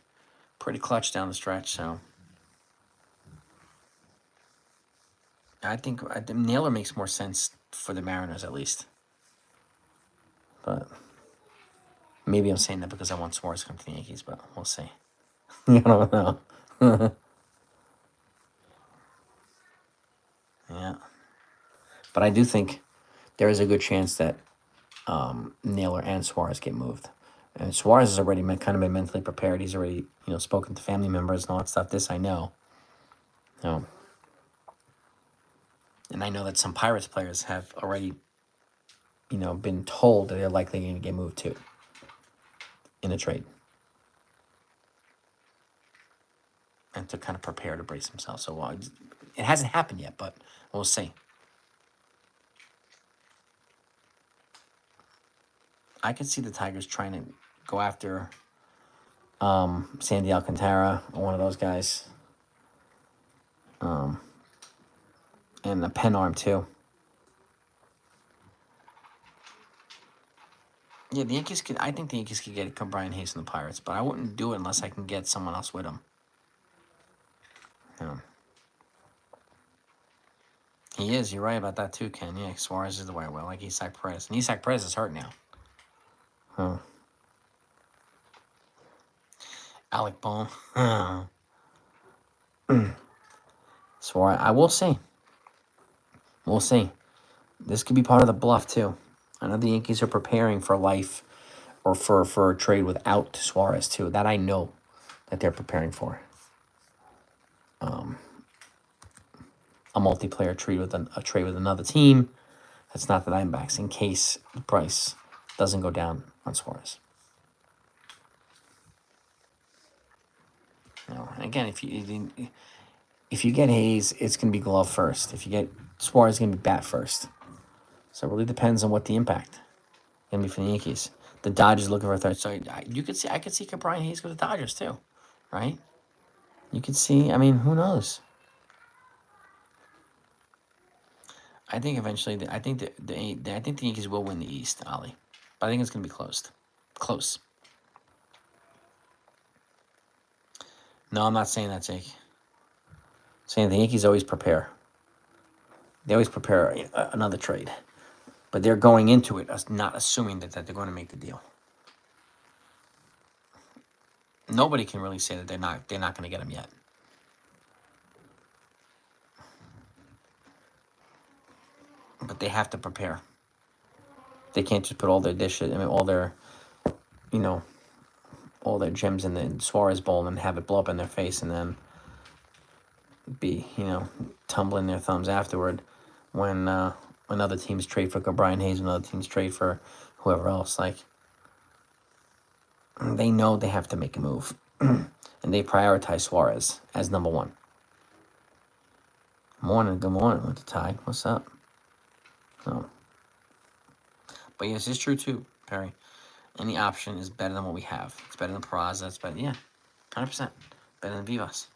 pretty clutch down the stretch. So I think Naylor makes more sense for the Mariners at least. But maybe I'm saying that because I want Suarez to come to the Yankees, but we'll see. I don't know. Yeah. But I do think there is a good chance that Naylor and Suarez get moved. And Suarez has already kind of been mentally prepared. He's already, spoken to family members and all that stuff. This I know. And I know that some Pirates players have already, been told that they're likely going to get moved too in a trade. And to kind of prepare to brace themselves. So it hasn't happened yet, but we'll see. I could see the Tigers trying to go after Sandy Alcantara or one of those guys. And a pen arm too. Yeah, I think the Yankees could get Brian Hayes from the Pirates, but I wouldn't do it unless I can get someone else with him. He is. You're right about that too, Ken. Yeah, Suarez is the way. Well, like Isaac Perez. And Isaac Perez is hurt now. Alec Bohm. Suarez. I will see. We'll see. This could be part of the bluff too. I know the Yankees are preparing for life or for a trade without Suarez too. That I know that they're preparing for. A multiplayer trade with a trade with another team. That's not the Diamondbacks in case the price doesn't go down on Suarez. And again, if you get Hayes, it's going to be glove first. If you get Suarez, it's going to be bat first. So it really depends on what the impact going to be for the Yankees. The Dodgers looking for a third. So I could see Brian Hayes go to the Dodgers too, right? You could see. I mean, who knows? I think eventually, I think I think the Yankees will win the East, Ollie. But I think it's going to be close. No, I'm not saying that, Jake. I'm saying the Yankees always prepare. They always prepare another trade, but they're going into it not assuming that they're going to make the deal. Nobody can really say that they're not going to get him yet. But they have to prepare. They can't just put all their dishes, I mean, all their, you know, all their gems in the Suarez bowl and have it blow up in their face and then be, tumbling their thumbs afterward when other teams trade for Brian Hayes, when other teams trade for whoever else. Like, they know they have to make a move. And they prioritize Suarez as number one. Good morning with the Tide. What's up? Oh. But yes, it's true too, Perry. Any option is better than what we have. It's better than Peraza. It's better, 100%. Better than Vivas.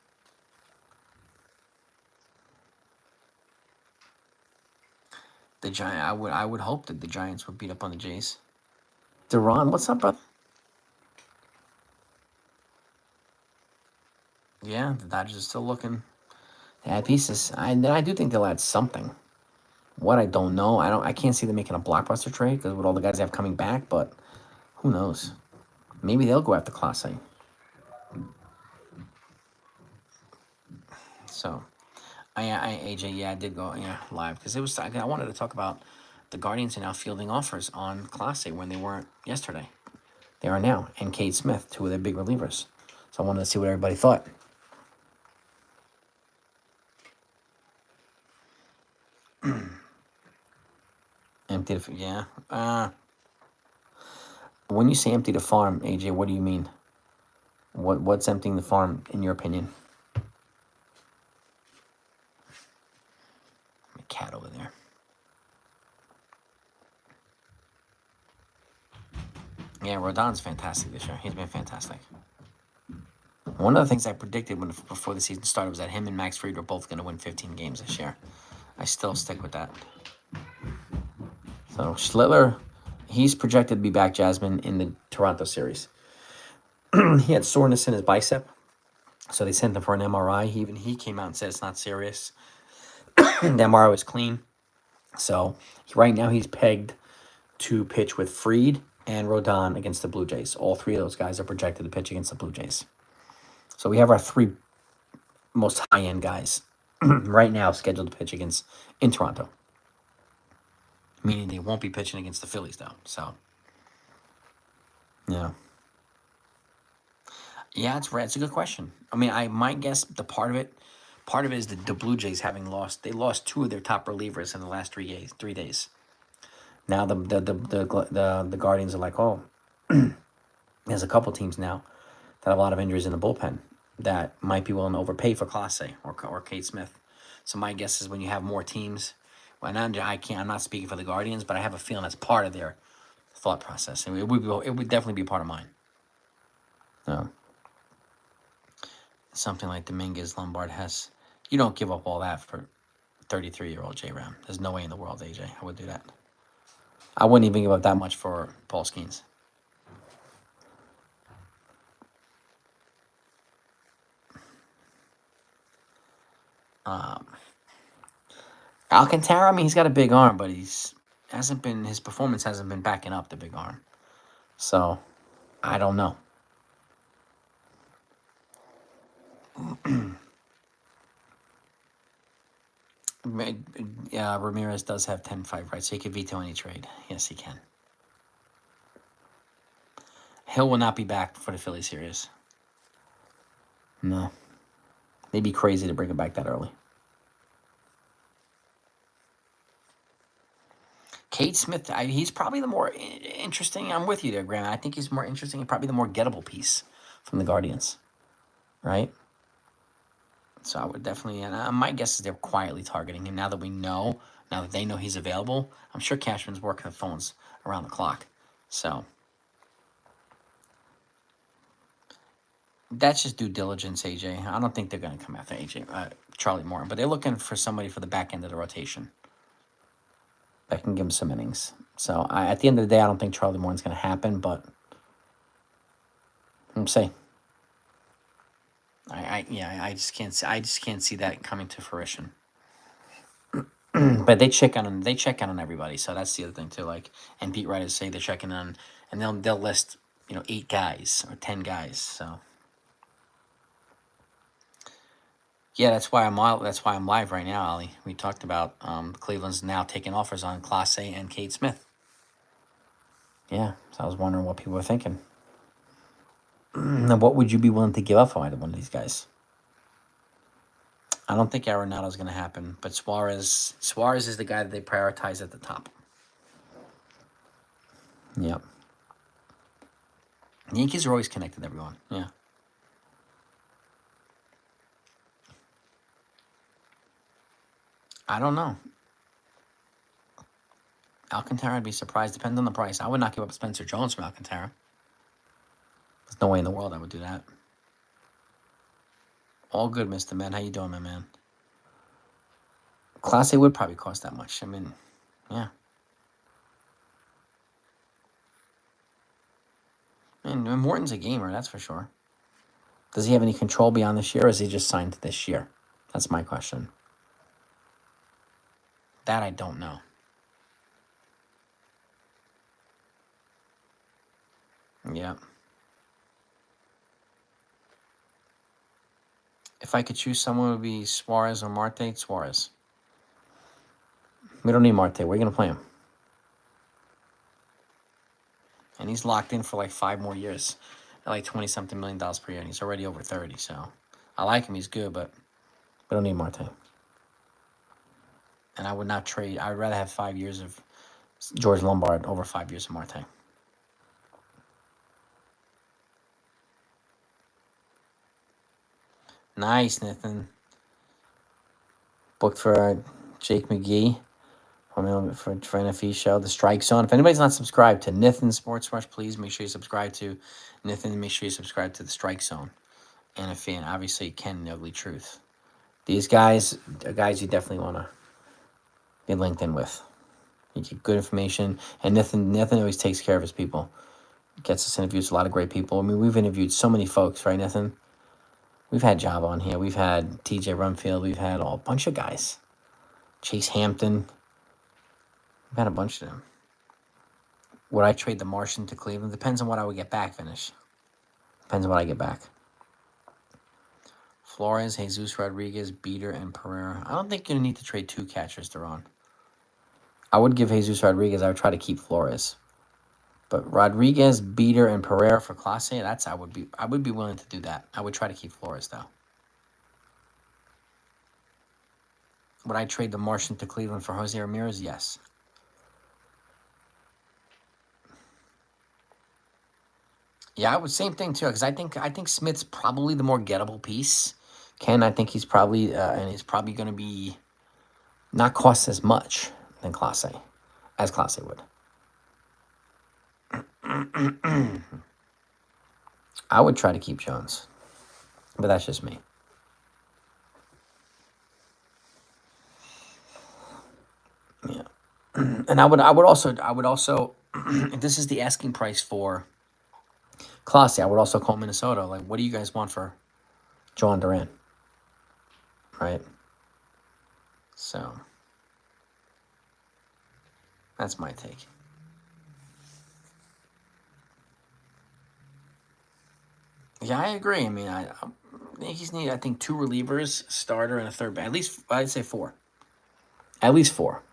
The I would hope that the Giants would beat up on the Jays. Deron, what's up, brother? Yeah, the Dodgers are still looking. They add pieces. I do think they'll add something. What, I don't know. I can't see them making a blockbuster trade because with all the guys they have coming back, but who knows? Maybe they'll go after Clase. So, AJ, I did go live because it was. I wanted to talk about the Guardians are now fielding offers on Clase when they weren't yesterday. They are now, and Cade Smith, two of their big relievers. So I wanted to see what everybody thought. Empty the when you say empty the farm, AJ, what do you mean? What's emptying the farm in your opinion? My cat over there. Yeah, Rodon's fantastic this year. He's been fantastic. One of the things I predicted before the season started was that him and Max Fried were both going to win 15 games this year. I still stick with that. So Schlittler, he's projected to be back, Jasmine, in the Toronto series. He had soreness in his bicep, so they sent him for an MRI. He came out and said it's not serious. The MRI was clean. So right now he's pegged to pitch with Fried and Rodon against the Blue Jays. All three of those guys are projected to pitch against the Blue Jays. So we have our three most high-end guys right now scheduled to pitch in Toronto. Meaning they won't be pitching against the Phillies, though. So, yeah, it's a good question. I mean, I might guess part of it is the Blue Jays they lost two of their top relievers in the last 3 days. Now the Guardians are like, oh, there's a couple teams now that have a lot of injuries in the bullpen that might be willing to overpay for Clase or Cade Smith. So my guess is when you have more teams. Well, I'm not speaking for the Guardians, but I have a feeling that's part of their thought process. It would definitely be part of mine. No. Something like Dominguez, Lombard, Hess. You don't give up all that for 33-year-old J. Ram. There's no way in the world, AJ, I would do that. I wouldn't even give up that much for Paul Skeens. Alcantara, I mean, he's got a big arm, but his performance hasn't been backing up the big arm. So, I don't know. Ramirez does have 10-5 rights, so he can veto any trade. Yes, he can. Hill will not be back for the Philly series. No. They'd be crazy to bring him back that early. Cade Smith, he's probably the more interesting. I'm with you there, Graham. I think he's more interesting and probably the more gettable piece from the Guardians, right? So I would definitely, and my guess is they're quietly targeting him now that they know he's available. I'm sure Cashman's working the phones around the clock. So that's just due diligence, AJ. I don't think they're going to come after Charlie Morton, but they're looking for somebody for the back end of the rotation. that can give him some innings. So at the end of the day, I don't think Charlie Morton's going to happen, but we'll see. I just can't see. I just can't see that coming to fruition. But they check on everybody, so that's the other thing too. Like, and beat writers say they're checking on, and they'll list 8 guys or 10 guys. So yeah, that's why I'm live right now, Ali. We talked about Cleveland's now taking offers on Clase and Cade Smith. Yeah, so I was wondering what people were thinking. Now, what would you be willing to give up for either one of these guys? I don't think Arenado's going to happen, but Suarez is the guy that they prioritize at the top. Yep. The Yankees are always connected, everyone. Yeah. I don't know. Alcantara, I'd be surprised. Depends on the price. I would not give up Spencer Jones from Alcantara. There's no way in the world I would do that. All good, Mr. Man. How you doing, my man? Class A would probably cost that much. I mean, yeah. And Morton's a gamer, that's for sure. Does he have any control beyond this year, or is he just signed this year? That's my question. That I don't know. Yeah. If I could choose someone, it would be Suarez or Marte. Suarez. We don't need Marte. We're going to play him. And he's locked in for like 5 more years at like $20-something million per year. And he's already over 30. So I like him. He's good, but we don't need Marte. And I would not trade. I'd rather have 5 years of George Lombard over 5 years of Marte. Nice, Nathan. Booked for Jake McGee for NFE show, The Strike Zone. If anybody's not subscribed to Nathan Sports Rush, please make sure you subscribe to Nathan. Make sure you subscribe to The Strike Zone, NFE, and obviously Ken and Ugly Truth. These guys are guys you definitely want to be linked in with. You get good information, and Nathan always takes care of his people. Gets us interviews with a lot of great people. I mean, we've interviewed so many folks, right, Nathan? We've had Job on here. We've had TJ Rumfield. We've had a bunch of guys. Chase Hampton. We've had a bunch of them. Would I trade the Martian to Cleveland? Depends on what I would get back, Finish. Depends on what I get back. Flores, Jesus Rodriguez, Beater, and Pereira. I don't think you're going to need to trade 2 catchers, Deron. I would give Jesus Rodriguez. I would try to keep Flores. But Rodriguez, Beater, and Pereira for Clase, I would be willing to do that. I would try to keep Flores, though. Would I trade the Martian to Cleveland for Jose Ramirez? Yes. Yeah, I would same thing too, because I think Smith's probably the more gettable piece. Ken, I think he's probably going to be not cost as much than Clase, as Clase would. I would try to keep Jones, but that's just me. Yeah, and I would also if this is the asking price for Clase, I would also call Minnesota. Like, what do you guys want for John Duran? Right. So that's my take. Yeah, I agree. I mean, Yankees need, I think, 2 relievers, starter, and a third. At least, I'd say 4. At least 4.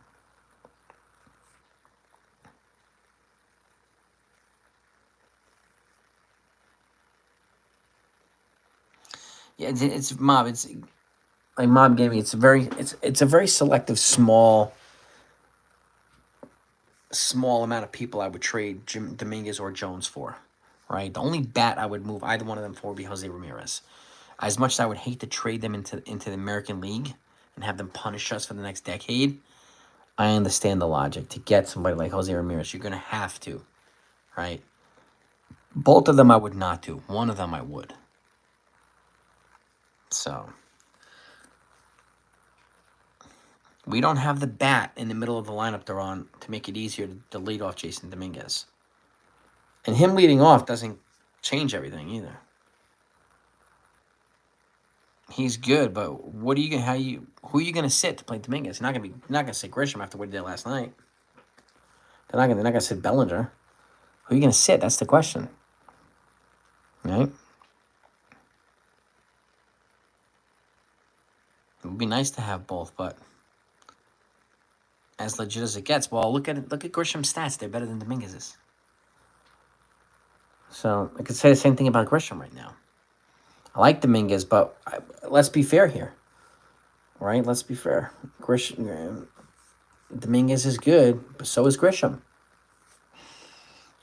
Yeah, it's Mob. It's like Mob gave me. It's a very selective, small amount of people I would trade Dominguez or Jones for. Right. The only bat I would move either one of them for would be Jose Ramirez. As much as I would hate to trade them into the American League and have them punish us for the next decade, I understand the logic. To get somebody like Jose Ramirez, you're going to have to, right? Both of them I would not do. One of them I would. So, We don't have the bat in the middle of the lineup they're on to make it easier to lead off Jason Dominguez. And him leading off doesn't change everything either. He's good, but what are you gonna who are you gonna sit to play Dominguez? You're not gonna sit Gisham after what he did last night. They're not gonna sit Bellinger. Who are you gonna sit? That's the question. Right? It would be nice to have both, but as legit as it gets, well, look at Grisham's stats. They're better than Dominguez's. So I could say the same thing about Gisham right now. I like Dominguez, but let's be fair here, right? Let's be fair. Dominguez is good, but so is Gisham.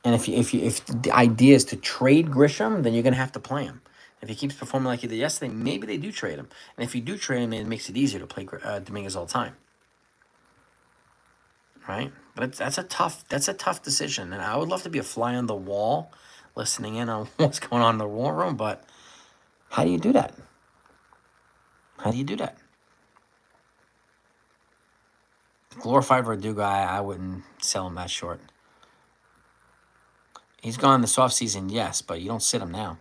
And if the idea is to trade Gisham, then you're gonna have to play him. If he keeps performing like he did yesterday, maybe they do trade him. And if you do trade him, it makes it easier to play Dominguez all the time, right? But that's a tough decision, and I would love to be a fly on the wall, listening in on what's going on in the war room. But how do you do that? How do you do that? Glorified Verdugo, I wouldn't sell him that short. He's gone this offseason, yes, but you don't sit him now.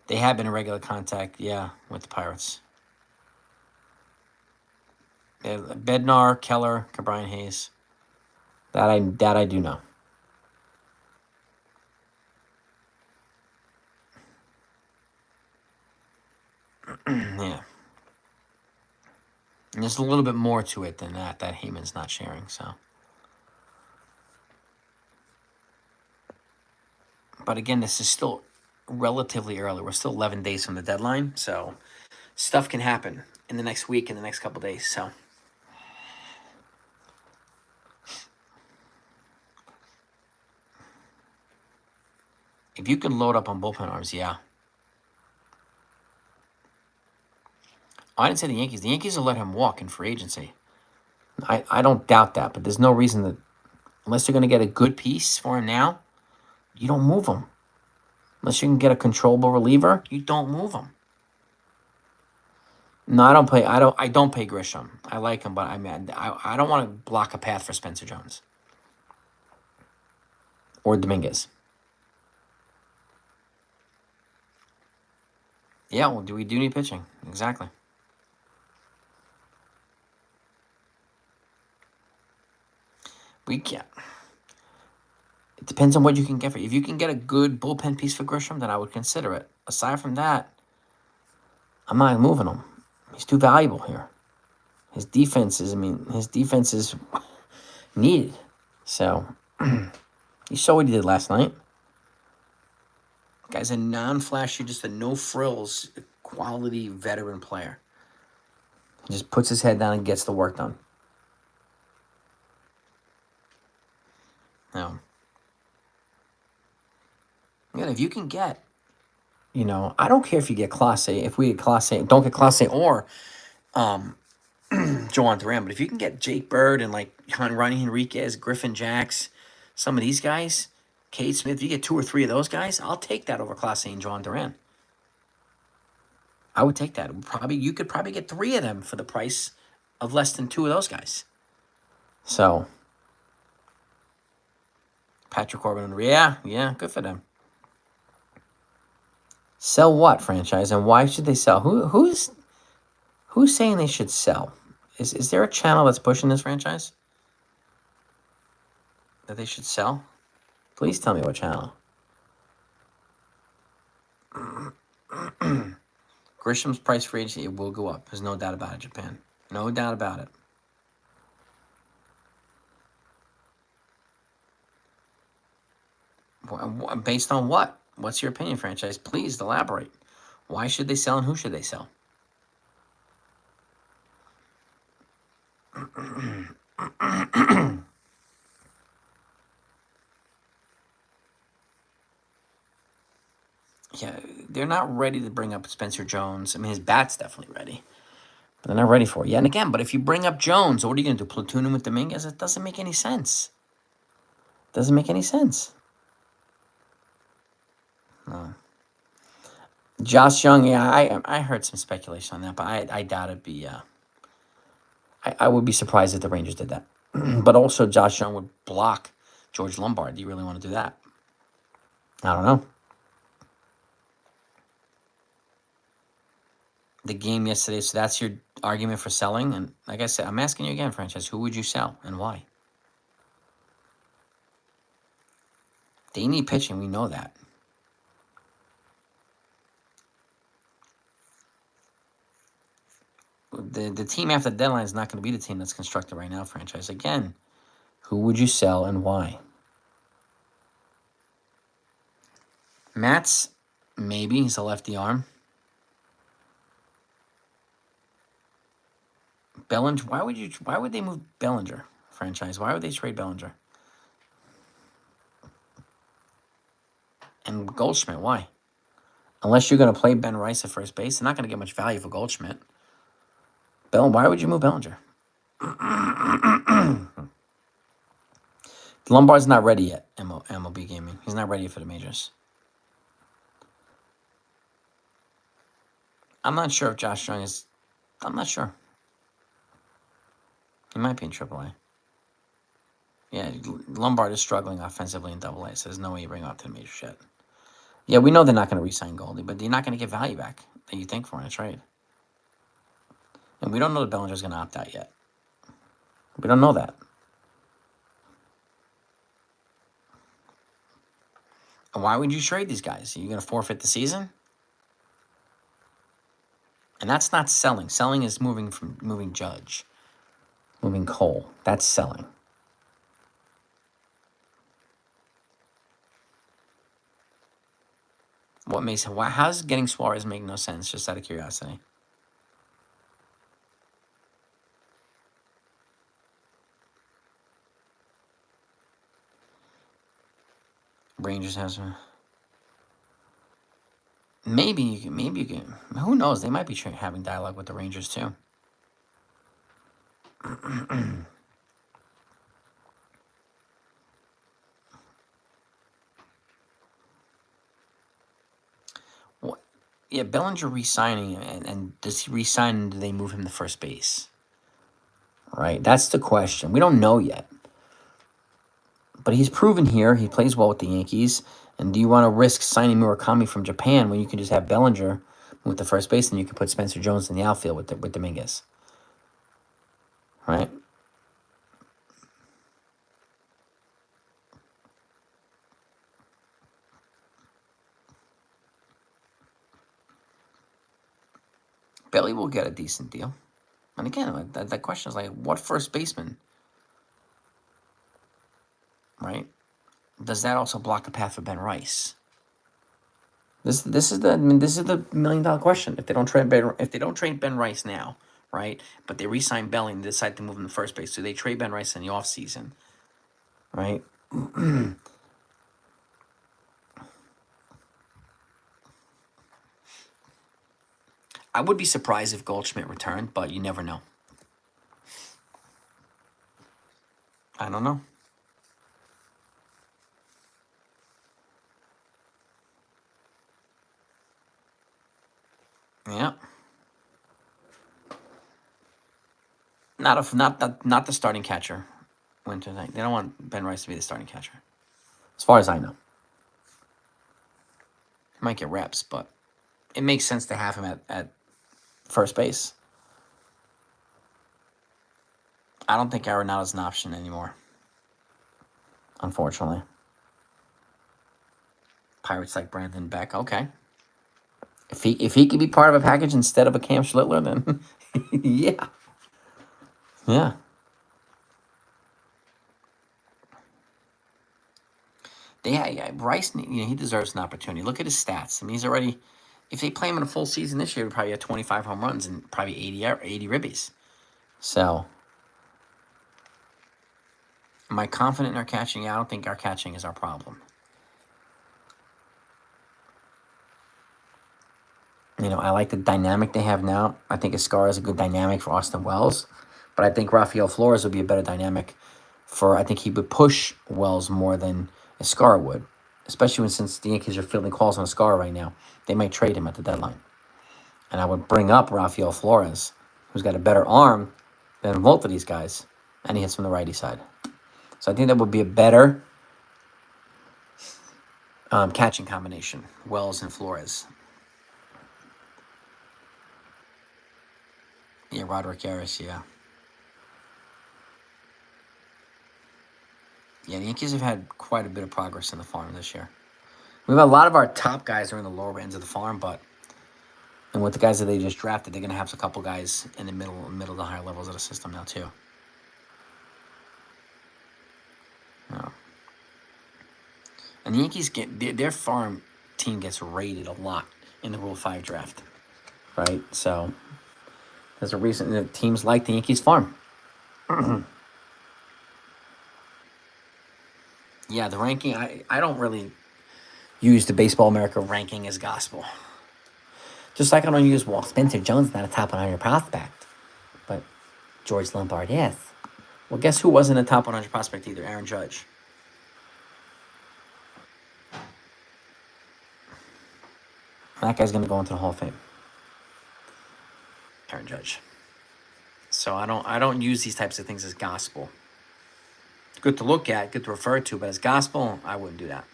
They have been in regular contact, yeah, with the Pirates. Bednar, Keller, Brian Hayes. That I do know. Yeah. And there's a little bit more to it than that Heyman's not sharing, so. But again, this is still relatively early. We're still 11 days from the deadline, so stuff can happen in the next week, in the next couple days, so. If you can load up on bullpen arms, yeah. I didn't say the Yankees. The Yankees will let him walk in free agency. I don't doubt that, but there's no reason that, unless you're going to get a good piece for him now, you don't move him. Unless you can get a controllable reliever, you don't move him. No, I don't pay Gisham. I like him, but I don't want to block a path for Spencer Jones or Dominguez. Yeah, well, we do need pitching. Exactly. We can't. It depends on what you can get for it. If you can get a good bullpen piece for Gisham, then I would consider it. Aside from that, I'm not moving him. He's too valuable here. His defense is needed. So, you saw what he did last night. Guy's a non-flashy, just a no-frills, quality veteran player. He just puts his head down and gets the work done. Now, again, if you can get, I don't care if you get Clase. If we get Clase, don't get Clase or Joan Duran, but if you can get Jake Bird and like Ronnie Henriquez, Griffin Jacks, some of these guys, Cade Smith, if you get 2 or 3 of those guys, I'll take that over Clase and Joan Duran. I would take that. You could probably get 3 of them for the price of less than 2 of those guys. So, Patrick Corbin, yeah, good for them. Sell what franchise and why should they sell? Who's saying they should sell? Is there a channel that's pushing this franchise that they should sell? Please tell me what channel. Grisham's price for agency, it will go up. There's no doubt about it, Japan. No doubt about it. Based on what? What's your opinion, franchise? Please elaborate. Why should they sell and who should they sell? Yeah, they're not ready to bring up Spencer Jones. I mean, his bat's definitely ready. But they're not ready for it yet. And again, but if you bring up Jones, what are you going to do? Platoon him with Dominguez? It doesn't make any sense. Doesn't make any sense. No. Josh Young, yeah, I heard some speculation on that, but I doubt it'd be. I would be surprised if the Rangers did that. But also, Josh Young would block George Lombard. Do you really want to do that? I don't know. The game yesterday, so that's your argument for selling. And like I said, I'm asking you again, franchise, who would you sell and why? They need pitching. We know that. The team after the deadline is not going to be the team that's constructed right now, franchise. Again, who would you sell and why? Matz, maybe. He's a lefty arm. Bellinger, why would they move Bellinger, franchise? Why would they trade Bellinger? And Goldschmidt, why? Unless you're going to play Ben Rice at first base, they're not going to get much value for Goldschmidt. Why would you move Bellinger? Lombard's not ready yet, MLB Gaming. He's not ready for the majors. I'm not sure if Josh Young is... I'm not sure. He might be in AAA. Yeah, Lombard is struggling offensively in AA, so there's no way you bring him up to the majors yet. Yeah, we know they're not going to re-sign Goldie, but they're not going to get value back that you think for in a trade. And we don't know that Bellinger's going to opt out yet. We don't know that. And why would you trade these guys? Are you going to forfeit the season? And that's not selling. Selling is moving Judge, moving Cole. That's selling. What makes how's getting Suarez make no sense? Just out of curiosity. Rangers has maybe you can. Who knows? They might be having dialogue with the Rangers too. What? Yeah, Bellinger re-signing, and does he re-sign and do they move him to first base? Right, that's the question. We don't know yet. But he's proven here he plays well with the Yankees. And do you want to risk signing Murakami from Japan when you can just have Bellinger move to first base and you can put Spencer Jones in the outfield with Dominguez? Right? Belly will get a decent deal. And again, that question is like, what first baseman? Right? Does that also block a path for Ben Rice? This is the $1 million question. If they don't trade Ben Rice now, right? But they re-sign Belly and decide to move him to first base, so they trade Ben Rice in the offseason, right? I would be surprised if Goldschmidt returned, but you never know. I don't know. Yeah. Not the starting catcher. Winter night. They don't want Ben Rice to be the starting catcher, as far as I know. He might get reps, but it makes sense to have him at first base. I don't think Arenado's an option anymore, unfortunately. Pirates like Brandon Beck. Okay. If he could be part of a package instead of a Cam Schlittler, then yeah. Yeah. Rice, he deserves an opportunity. Look at his stats. I mean, he's already, if they play him in a full season this year, he'd probably have 25 home runs and probably 80 ribbies. So, am I confident in our catching? Yeah, I don't think our catching is our problem. I like the dynamic they have now. I think Escara is a good dynamic for Austin Wells. But I think Rafael Flores would be a better dynamic I think he would push Wells more than Escara would. especially since the Yankees are fielding calls on Scar right now. They might trade him at the deadline. And I would bring up Rafael Flores, who's got a better arm than both of these guys, and he hits from the righty side. So I think that would be a better catching combination, Wells and Flores. Yeah, Roderick Harris, yeah. Yeah, the Yankees have had quite a bit of progress in the farm this year. We've had a lot of our top guys are in the lower ends of the farm, and with the guys that they just drafted, they're going to have a couple guys in the middle to higher levels of the system now too. Yeah. And the Yankees their farm team gets rated a lot in the Rule 5 draft, right? So there's a reason that teams like the Yankees farm. Yeah, the ranking, I don't really use the Baseball America ranking as gospel. Just like I don't use, well, Spencer Jones not a top 100 prospect, but George Lombard is. Well, guess who wasn't a top 100 prospect either? Aaron Judge. And that guy's going to go into the Hall of Fame. Aaron Judge. So I don't use these types of things as gospel. It's good to look at, good to refer to, but as gospel, I wouldn't do that.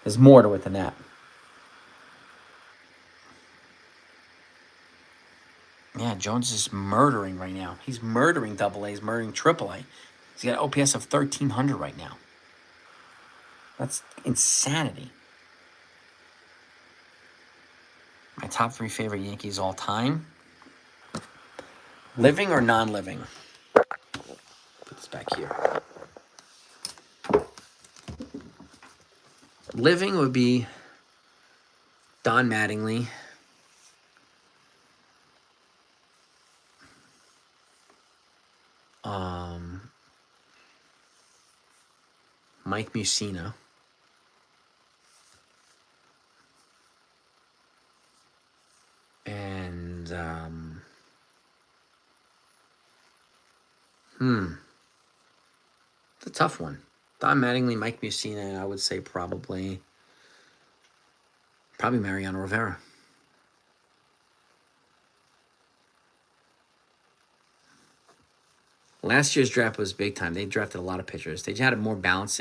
There's more to it than that. Yeah, Jones is murdering right now. He's murdering AA. He's murdering AAA. He's got an OPS of 1,300 right now. That's insanity. My top 3 favorite Yankees all time. Living or non-living? Put this back here. Living would be Don Mattingly. Mike Mussina. And it's a tough one. Don Mattingly, Mike Mussina, and I would say probably Mariano Rivera. Last year's draft was big time. They drafted a lot of pitchers. They had a more balanced.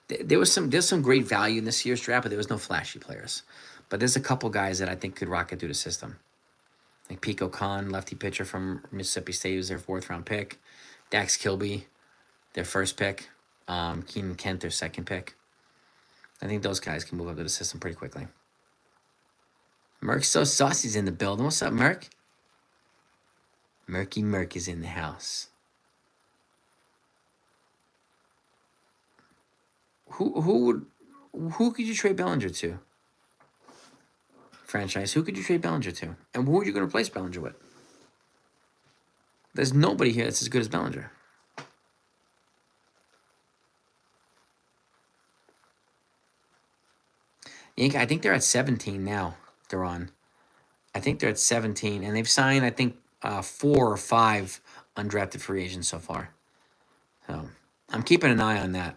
There's some great value in this year's draft, but there was no flashy players. But there's a couple guys that I think could rocket through the system. Like Pico Khan, lefty pitcher from Mississippi State, was their 4th-round pick. Dax Kilby, their 1st pick. Keenan Kent, their 2nd pick. I think those guys can move up to the system pretty quickly. Merc So Saucy's in the building. What's up, Merc? Murky Merc is in the house. Who could you trade Bellinger to? Franchise. Who could you trade Bellinger to? And who are you going to replace Bellinger with? There's nobody here that's as good as Bellinger. I think they're at 17 now. They're on. I think they're at 17, and they've signed, I think, 4 or 5 undrafted free agents so far. So I'm keeping an eye on that.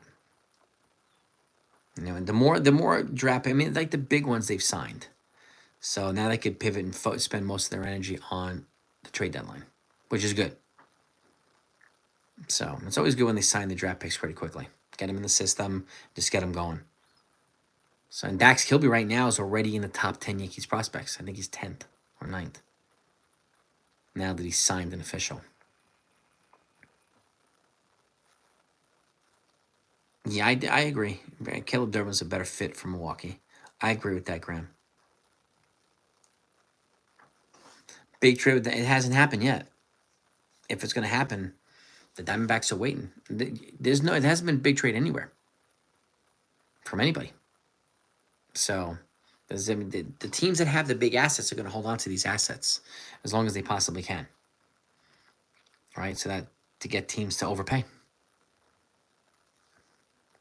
You know, and the more draft, I mean, like the big ones they've signed. So now they could pivot and spend most of their energy on the trade deadline, which is good. So it's always good when they sign the draft picks pretty quickly. Get them in the system, just get them going. So, and Dax Kilby right now is already in the top 10 Yankees prospects. I think he's 10th or 9th. Now that he's signed an official. Yeah, I agree. Caleb Durbin's a better fit for Milwaukee. I agree with that, Graham. Big trade, it hasn't happened yet. If it's going to happen, the Diamondbacks are waiting. It hasn't been a big trade anywhere from anybody. So, the teams that have the big assets are going to hold on to these assets as long as they possibly can. All right, so that to get teams to overpay.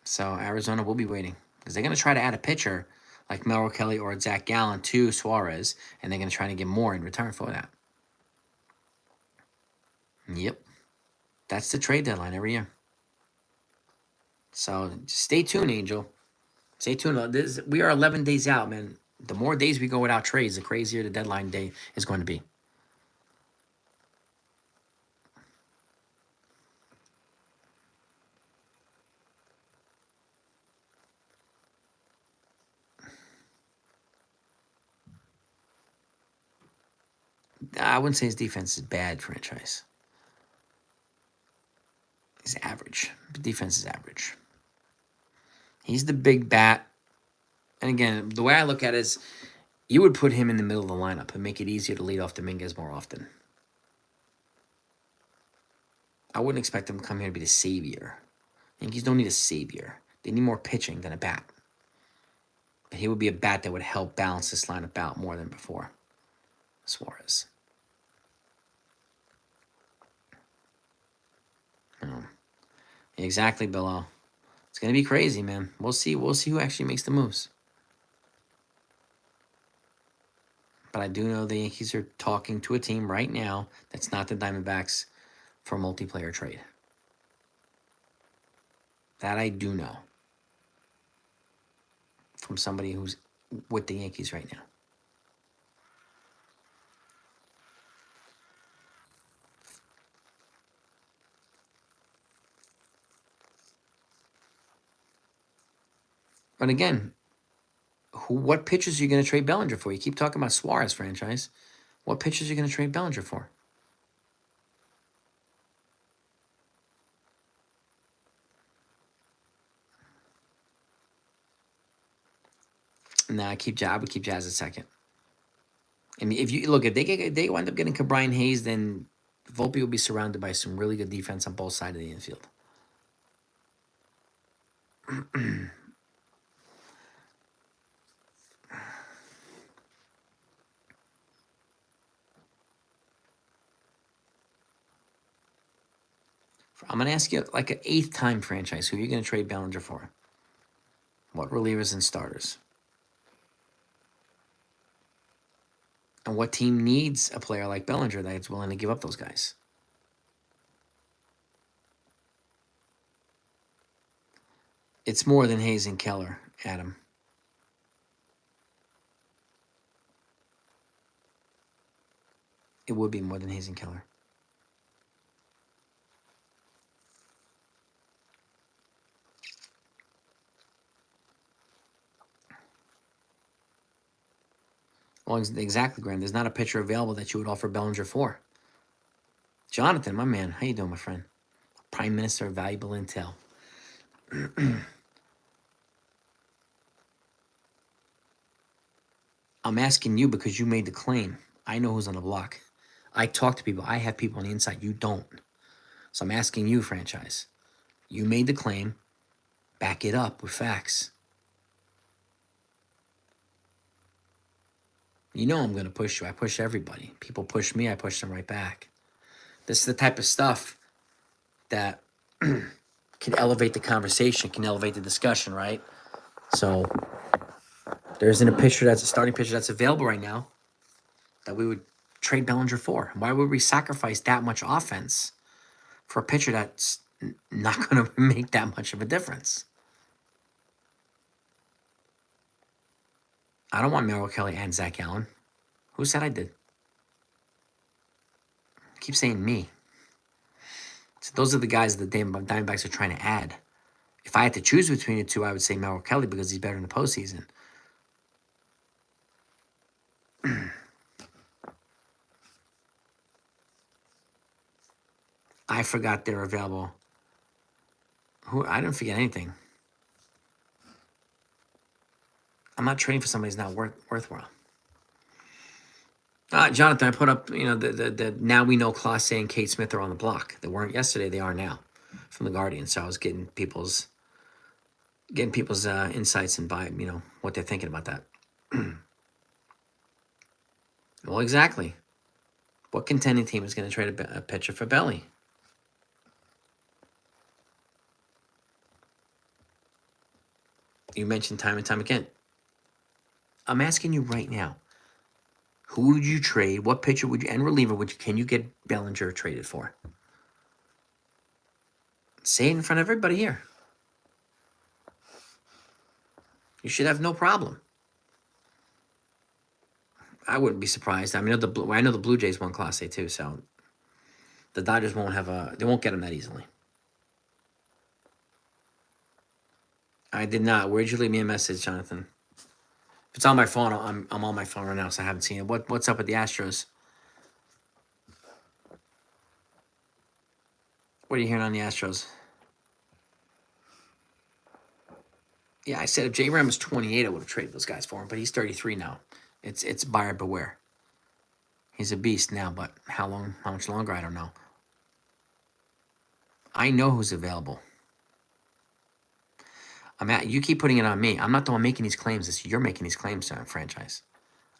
So Arizona will be waiting because they're going to try to add a pitcher like Merrill Kelly or Zach Gallen to Suarez, and they're going to try to get more in return for that. Yep. That's the trade deadline every year. So stay tuned, Angel. Stay tuned. We are 11 days out, man. The more days we go without trades, the crazier the deadline day is going to be. I wouldn't say his defense is bad, franchise. He's average. The defense is average. He's the big bat. And again, the way I look at it is you would put him in the middle of the lineup and make it easier to lead off Dominguez more often. I wouldn't expect him to come here to be the savior. Yankees don't need a savior. They need more pitching than a bat. But he would be a bat that would help balance this lineup out more than before. Suarez. Exactly, Bilal. It's going to be crazy, man. We'll see. We'll see who actually makes the moves. But I do know the Yankees are talking to a team right now that's not the Diamondbacks for a multiplayer trade. That I do know. From somebody who's with the Yankees right now. But again, what pitchers are you going to trade Bellinger for? You keep talking about Suarez, franchise. What pitchers are you going to trade Bellinger for? Nah, I would keep Jazz at second. I mean, if you look, if they wind up getting Brian Hayes, then Volpe will be surrounded by some really good defense on both sides of the infield. I'm going to ask you like an 8th time, franchise. Who are you going to trade Bellinger for? What relievers and starters? And what team needs a player like Bellinger that's willing to give up those guys? It's more than Hayes and Keller, Adam. It would be more than Hayes and Keller. Well, exactly, Graham. There's not a pitcher available that you would offer Bellinger for. Jonathan, my man, how you doing, my friend? Prime Minister of Valuable Intel. I'm asking you because you made the claim. I know who's on the block. I talk to people. I have people on the inside. You don't. So I'm asking you, franchise. You made the claim. Back it up with facts. You know I'm going to push you. I push everybody. People push me. I push them right back. This is the type of stuff that can elevate the conversation, can elevate the discussion, right? So there isn't a starting pitcher that's available right now that we would trade Bellinger for. Why would we sacrifice that much offense for a pitcher that's not going to make that much of a difference? I don't want Merrill Kelly and Zach Allen. Who said I did? Keep saying me. So those are the guys that the Diamondbacks are trying to add. If I had to choose between the two, I would say Merrill Kelly because he's better in the postseason. I forgot they're available. I didn't forget anything. I'm not trading for somebody who's not worthwhile. Jonathan, I put up, the now we know Clase and Cade Smith are on the block. They weren't yesterday, they are now from the Guardian. So I was getting people's insights and what they're thinking about that. Well, exactly. What contending team is going to trade a pitcher for Belly? You mentioned time and time again. I'm asking you right now. Who would you trade? What pitcher would you and reliever can you get Bellinger traded for? Say it in front of everybody here. should have no problem. I wouldn't be surprised. I mean, I know the Blue Jays won Class A too, so the Dodgers won't have they won't get them that easily. I did not. Where'd you leave me a message, Jonathan? If it's on my phone, I'm on my phone right now, so I haven't seen it. What's up with the Astros? What are you hearing on the Astros? Yeah, I said if J Ram was 28, I would have traded those guys for him, but he's 33 now. It's buyer beware. He's a beast now, but how much longer, I don't know. I know who's available. You keep putting it on me. I'm not the one making these claims. You're making these claims to franchise.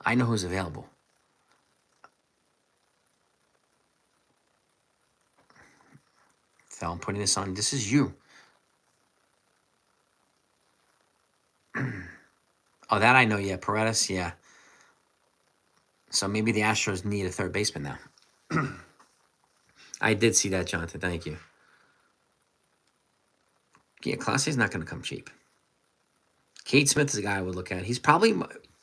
I know who's available. So I'm putting this on. This is you. Oh, that I know. Yeah, Pereira. Yeah. So maybe the Astros need a third baseman now. I did see that, Jonathan. Thank you. Yeah, Clase is not going to come cheap. Cade Smith is a guy I would look at. He's probably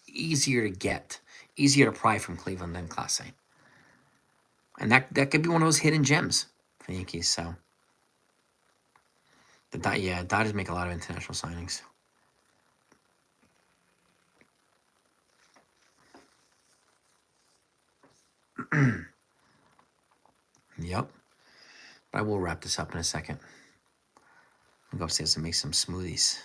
easier to get, easier to pry from Cleveland than Clase. And that could be one of those hidden gems for the Yankees. So, Dodgers make a lot of international signings. Yep. But I will wrap this up in a second. I'll go upstairs and make some smoothies.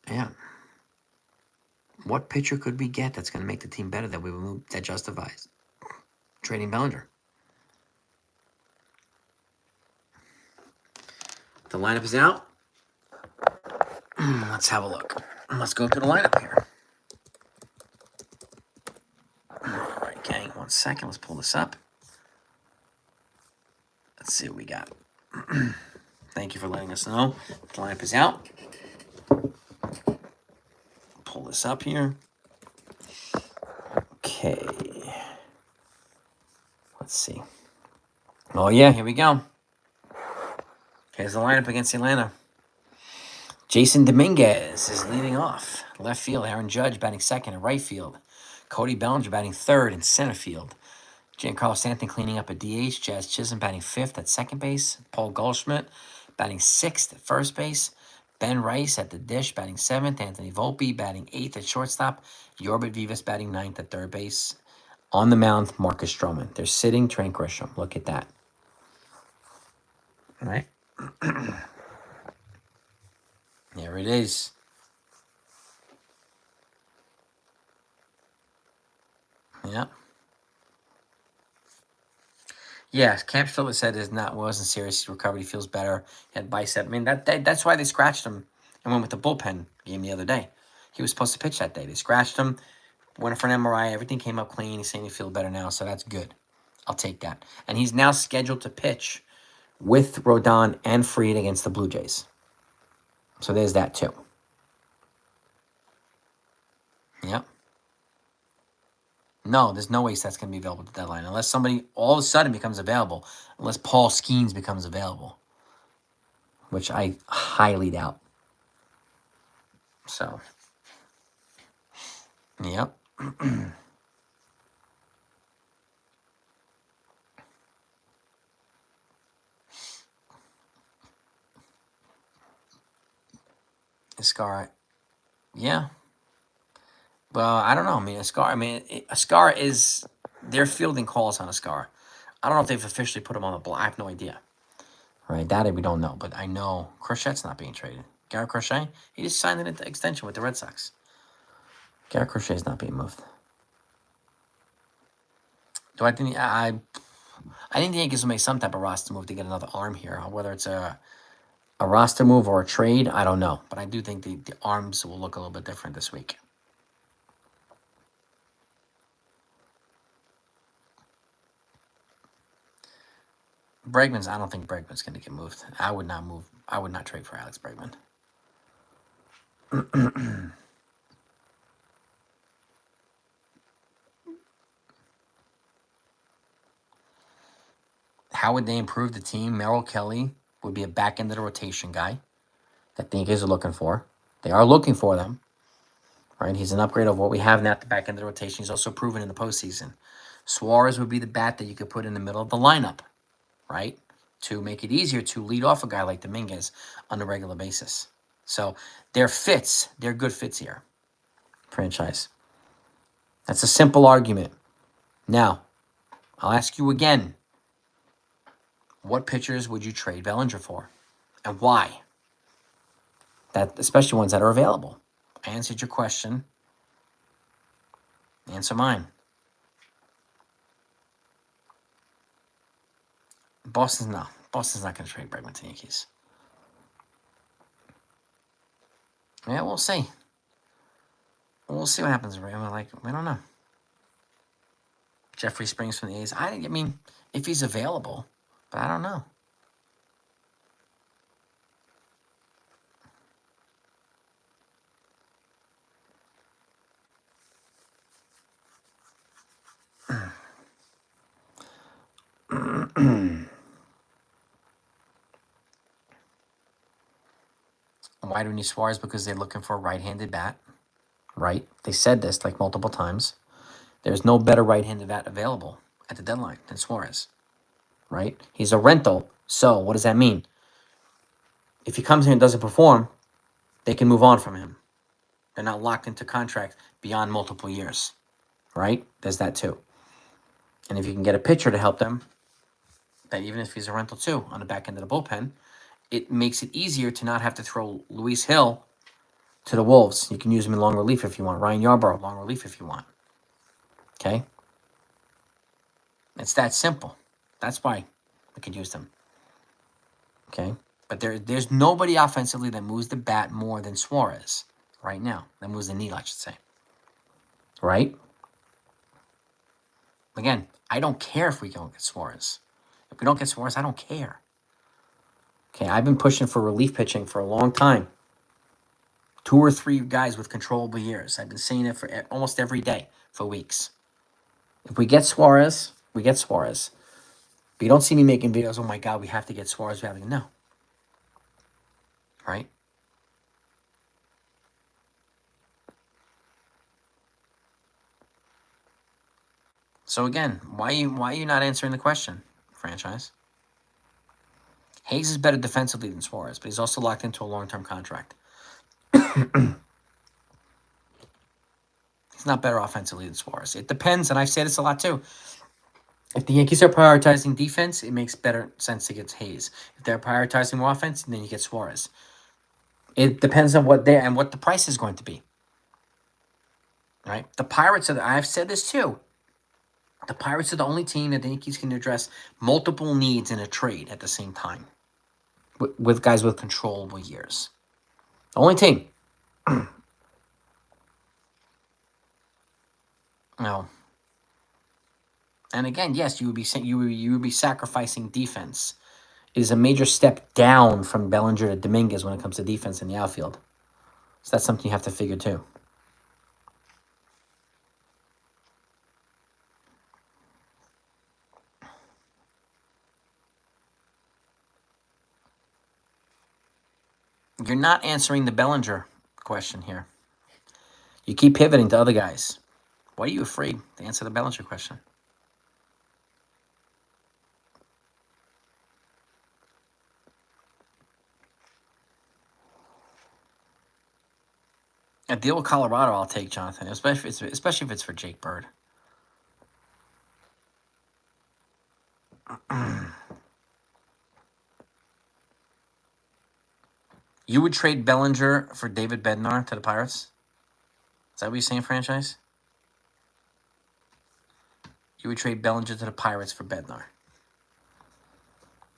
Yeah. What pitcher could we get that's going to make the team better that justifies trading Bellinger? The lineup is out. Let's have a look. Let's go through the lineup here. All right, gang. 1 second. Let's pull this up. Let's see what we got. Thank you for letting us know. The lineup is out. Pull this up here. Okay. Let's see. Oh, yeah. Here we go. Here's the lineup against Atlanta. Jason Dominguez is leading off. Left field, Aaron Judge batting second. In right field, Cody Bellinger batting third. In center field, Giancarlo Stanton cleaning up at DH. Jazz Chisholm batting fifth at second base. Paul Goldschmidt batting sixth at first base. Ben Rice at the dish batting seventh. Anthony Volpe batting eighth at shortstop. Yorbit Vivas batting ninth at third base. On the mound, Marcus Stroman. They're sitting Trent Grisham. Look at that. All right. There it is. Yeah. Yeah, Camp Phillips said wasn't serious. He recovered. He feels better. He had bicep. I mean, that's why they scratched him and went with the bullpen game the other day. He was supposed to pitch that day. They scratched him, went for an MRI. Everything came up clean. He's saying he feels better now, so that's good. I'll take that. And he's now scheduled to pitch with Rodon and Fried against the Blue Jays. So there's that too. Yep. No, there's no way that's going to be available at the deadline unless somebody all of a sudden becomes available, unless Paul Skeens becomes available, which I highly doubt. So, yep. Escar, yeah. Well, I don't know. I mean, Escar is, they're fielding calls on Escar. I don't know if they've officially put him on the block. I have no idea. Right, that we don't know, but I know Crochet's not being traded. Garrett Crochet, he just signed an extension with the Red Sox. Garrett Crochet is not being moved. Do I think I think the Yankees will make some type of roster move to get another arm here. Whether it's a roster move or a trade, I don't know. But I do think the arms will look a little bit different this week. Bregman's, I don't think Bregman's going to get moved. I would not trade for Alex Bregman. how would they improve the team? Merrill Kelly would be a back end of the rotation guy that the Yankees are looking for. They are looking for them, right? He's an upgrade of what we have now at the back end of the rotation. He's also proven in the postseason. Suarez would be the bat that you could put in the middle of the lineup, right? To make it easier to lead off a guy like Dominguez on a regular basis. So they're fits. They're good fits here. Franchise. That's a simple argument. Now, I'll ask you again. What pitchers would you trade Bellinger for? And why? That, especially ones that are available. I answered your question. Answer mine. Boston's not going to trade Bregman to the Yankees. Yeah, we'll see. We'll see what happens. We don't know. Jeffrey Springs from the A's. I mean, if he's available, but I don't know. Why do we need Suarez? Because they're looking for a right-handed bat, right? They said this like multiple times. There's no better right-handed bat available at the deadline than Suarez, right? He's a rental, so what does that mean? If he comes in and doesn't perform, they can move on from him. They're not locked into contract beyond multiple years, right? There's that too. And if you can get a pitcher to help them, that even if he's a rental too on the back end of the bullpen, it makes it easier to not have to throw Luis Gil to the Wolves. You can use him in long relief if you want. Ryan Yarbrough, long relief if you want. Okay? It's that simple. That's why we could use them. Okay? But there's nobody offensively that moves the bat more than Suarez right now. That moves the needle, I should say. Right? Again, I don't care if we don't get Suarez. If we don't get Suarez, I don't care. Okay, I've been pushing for relief pitching for a long time. 2 or 3 guys with controllable years. I've been saying it for almost every day for weeks. If we get Suarez, we get Suarez. But you don't see me making videos, oh my God, we have to get Suarez. We have to. No. Right? So again, why are you not answering the question, franchise? Hayes is better defensively than Suarez, but he's also locked into a long-term contract. He's not better offensively than Suarez. It depends, and I've said this a lot too. If the Yankees are prioritizing defense, it makes better sense to get Hayes. If they're prioritizing more offense, then you get Suarez. It depends on what the price is going to be. Right? The Pirates are I've said this too. The Pirates are the only team that the Yankees can address multiple needs in a trade at the same time. With guys with controllable years. The only team. No. And again, yes, you would be sacrificing defense. It is a major step down from Bellinger to Dominguez when it comes to defense in the outfield. So that's something you have to figure too. You're not answering the Bellinger question here. You keep pivoting to other guys. Why are you afraid to answer the Bellinger question? A deal with Colorado, I'll take, Jonathan, especially if it's for Jake Bird. You would trade Bellinger for David Bednar to the Pirates? Is that what you're saying, franchise? You would trade Bellinger to the Pirates for Bednar.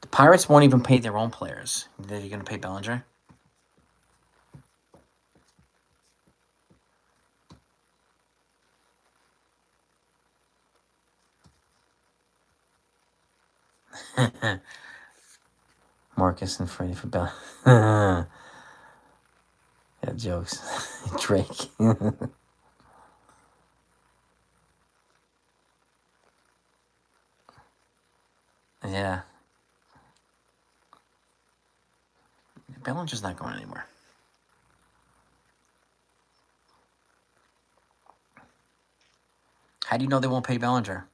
The Pirates won't even pay their own players. Are you going to pay Bellinger? Marcus and Freddie for Bell. Yeah, jokes. Drake. Yeah, Bellinger's not going anywhere. How do you know they won't pay Bellinger?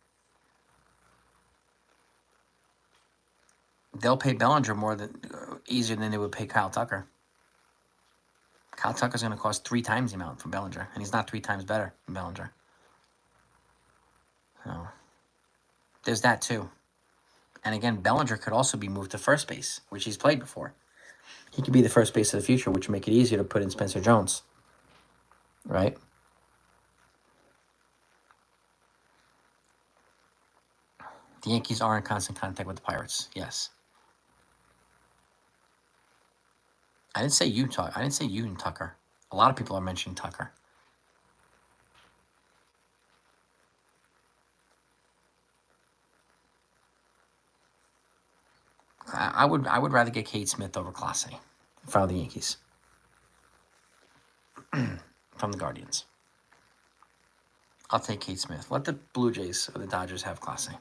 They'll pay Bellinger more than easier than they would pay Kyle Tucker. Kyle Tucker's going to cost 3 times the amount from Bellinger, and he's not 3 times better than Bellinger. So there's that too. And again, Bellinger could also be moved to first base, which he's played before. He could be the first base of the future, which would make it easier to put in Spencer Jones. Right? The Yankees are in constant contact with the Pirates. Yes. I didn't say you, Tucker. I didn't say you and Tucker. A lot of people are mentioning Tucker. I would rather get Cade Smith over Clase from the Yankees. From the Guardians. I'll take Cade Smith. Let the Blue Jays or the Dodgers have Clase.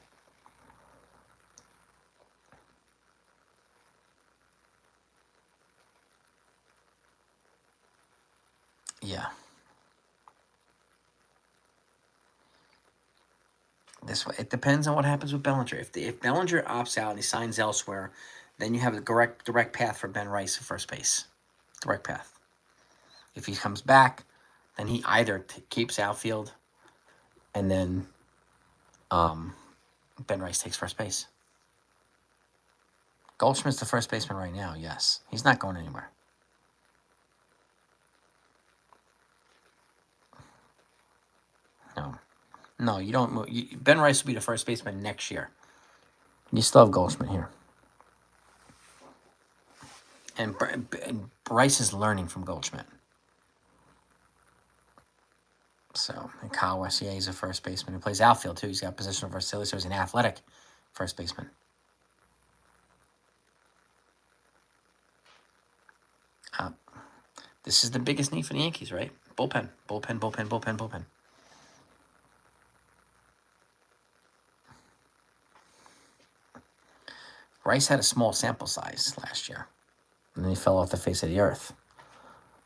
Yeah. This way, it depends on what happens with Bellinger. If Bellinger opts out and he signs elsewhere, then you have a direct path for Ben Rice at first base. Direct path. If he comes back, then he either keeps outfield, and then Ben Rice takes first base. Goldschmidt's the first baseman right now. Yes, he's not going anywhere. No, you don't move. Ben Rice will be the first baseman next year. You still have Goldschmidt here. And Rice is learning from Goldschmidt. So, and Kyle Wessier is a first baseman who plays outfield, too. He's got positional versatility, so he's an athletic first baseman. This is the biggest need for the Yankees, right? Bullpen. Rice had a small sample size last year, and then he fell off the face of the earth.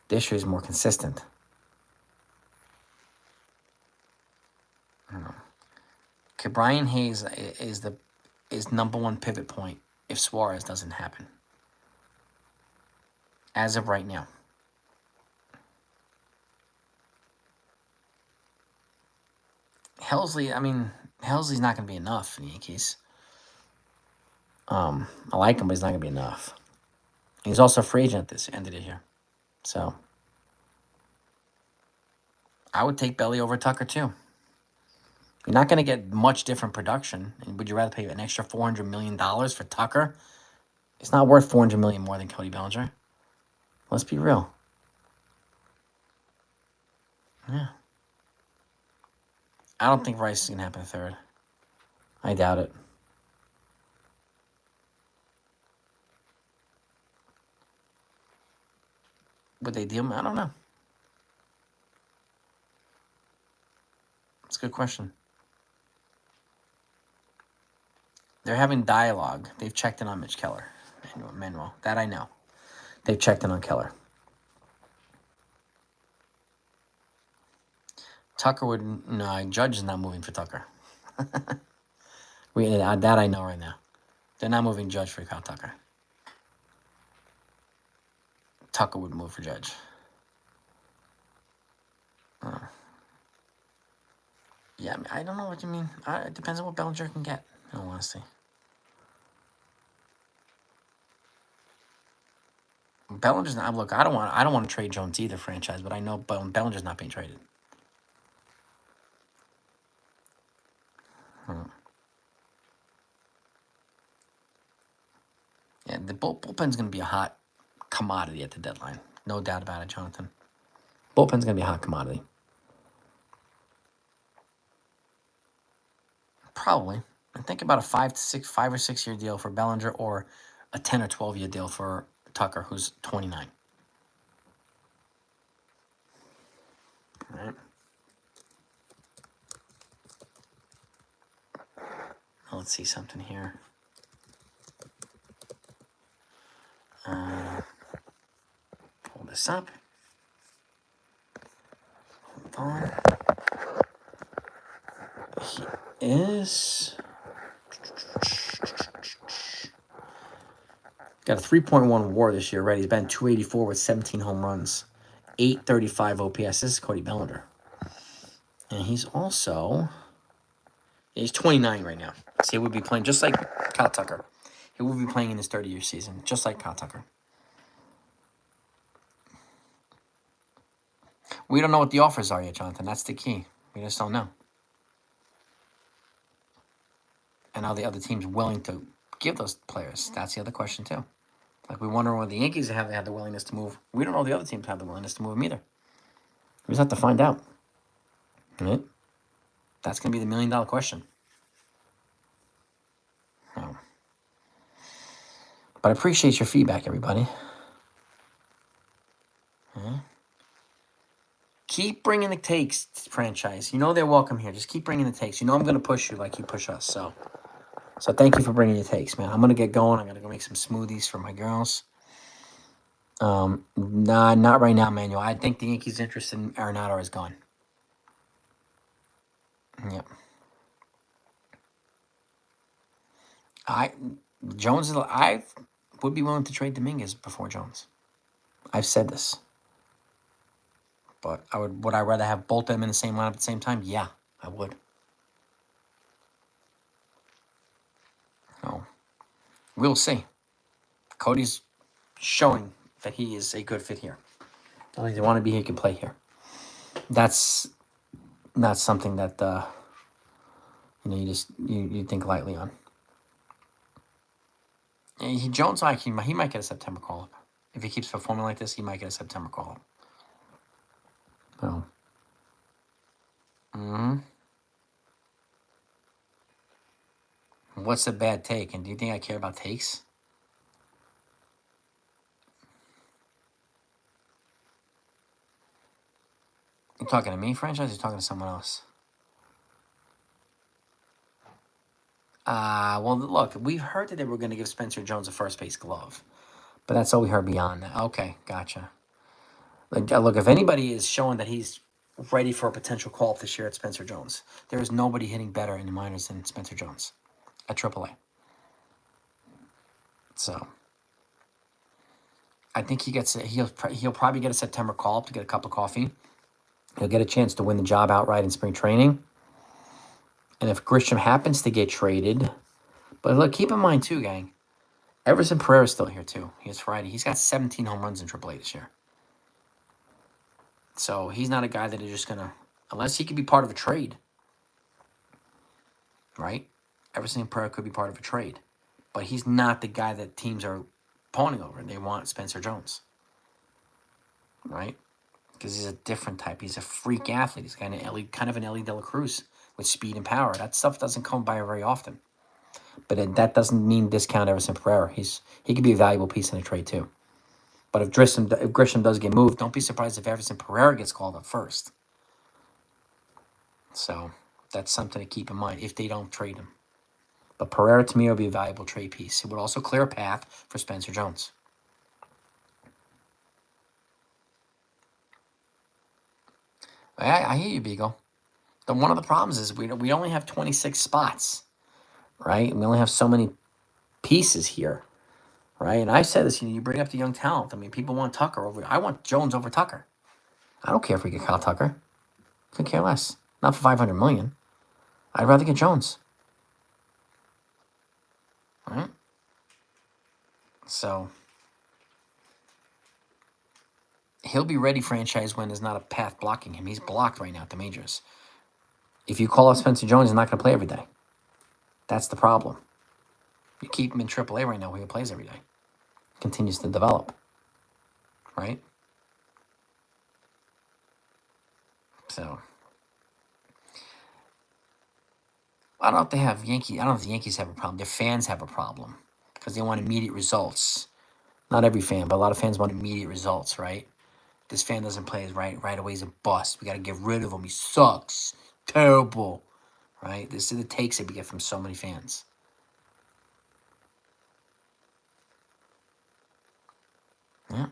This year is more consistent. I don't know. Okay, Brian Hayes is number 1 pivot point if Suarez doesn't happen. As of right now. Helsley's not going to be enough for the Yankees. I like him, but he's not going to be enough. He's also a free agent at this end of the year. So, I would take Belly over Tucker, too. You're not going to get much different production. Would you rather pay an extra $400 million for Tucker? It's not worth $400 million more than Cody Bellinger. Let's be real. Yeah. I don't think Rice is going to happen third. I doubt it. Would they deal him? I don't know. That's a good question. They're having dialogue. They've checked in on Mitch Keller. Manuel. That I know. They've checked in on Keller. Tucker would... No, Judge is not moving for Tucker. That I know right now. They're not moving Judge for Kyle Tucker. Tucker would move for Judge. Yeah, I don't know what you mean. It depends on what Bellinger can get, in all honesty. Bellinger's not... Look, I don't want to trade Jones either franchise, but I know Bellinger's not being traded. Yeah, the bullpen's going to be a hot commodity at the deadline. No doubt about it, Jonathan. Bullpen's going to be a hot commodity. Probably. And think about a 5 or 6 year deal for Bellinger, or a 10 or 12 year deal for Tucker, who's 29. All right. Let's see something here. this up. Hold on. He is... got a 3.1 WAR this year, right? He's been 284 with 17 home runs. 835 OPS. This is Cody Bellinger. And he's also... he's 29 right now. So he would be playing just like Kyle Tucker. He will be playing in his 30-year season, just like Kyle Tucker. We don't know what the offers are yet, Jonathan. That's the key. We just don't know. And are the other teams willing to give those players? That's the other question, too. Like, we wonder whether the Yankees have had the willingness to move. We don't know the other teams have the willingness to move them either. We just have to find out. Right? That's going to be the million-dollar question. Oh. But I appreciate your feedback, everybody. Yeah. Keep bringing the takes, franchise. You know they're welcome here. Just keep bringing the takes. You know I'm going to push you like you push us. So thank you for bringing your takes, man. I'm going to get going. I'm going to go make some smoothies for my girls. Nah, not right now, Manuel. I think the Yankees' interest in Arenado is gone. Yep. I would be willing to trade Dominguez before Jones. I've said this. But would I rather have both of them in the same lineup at the same time? Yeah, I would. No. We'll see. Cody's showing that he is a good fit here. If they want to be here, he can play here. That's not something that you think lightly on. Jones, he might get a September call-up. If he keeps performing like this, he might get a September call-up. So. What's a bad take? And do you think I care about takes? You talking to me, franchise, or you talking to someone else? Well, look, we've heard that they were going to give Spencer Jones a first base glove. But that's all we heard beyond that. Okay, gotcha. Look, if anybody is showing that he's ready for a potential call-up this year, it's Spencer Jones. There is nobody hitting better in the minors than Spencer Jones at AAA. So I think he'll probably get a September call-up to get a cup of coffee. He'll get a chance to win the job outright in spring training. And if Gisham happens to get traded, but look, keep in mind too, gang, Everson Pereira is still here too. He's Friday. He's got 17 home runs in AAA this year. So he's not a guy that is just going to, unless he could be part of a trade, right? Everson Pereira could be part of a trade. But he's not the guy that teams are pawning over. They want Spencer Jones, right? Because he's a different type. He's a freak athlete. He's kind of an Ellie De La Cruz with speed and power. That stuff doesn't come by very often. But that doesn't mean discount Everson Pereira. He could be a valuable piece in a trade too. But if Gisham does get moved, don't be surprised if Everson Pereira gets called up first. So that's something to keep in mind if they don't trade him. But Pereira, to me, will be a valuable trade piece. It would also clear a path for Spencer Jones. I hear you, Beagle. One of the problems is we only have 26 spots, right? We only have so many pieces here, right? And I said this, you bring up the young talent. I mean, people want Tucker over. I want Jones over Tucker. I don't care if we get Kyle Tucker. Could care less. Not for $500 million. I'd rather get Jones. All right? So he'll be ready, franchise, when there's not a path blocking him. He's blocked right now at the majors. If you call up Spencer Jones, he's not going to play every day. That's the problem. You keep him in AAA right now where he plays every day. Continues to develop. Right? So I don't know if they have Yankee. I don't know if the Yankees have a problem. Their fans have a problem because they want immediate results. Not every fan, but a lot of fans want immediate results, right? This fan doesn't play right away. He's a bust. We got to get rid of him. He sucks. Terrible. Right? This is the takes that we get from so many fans. Yeah.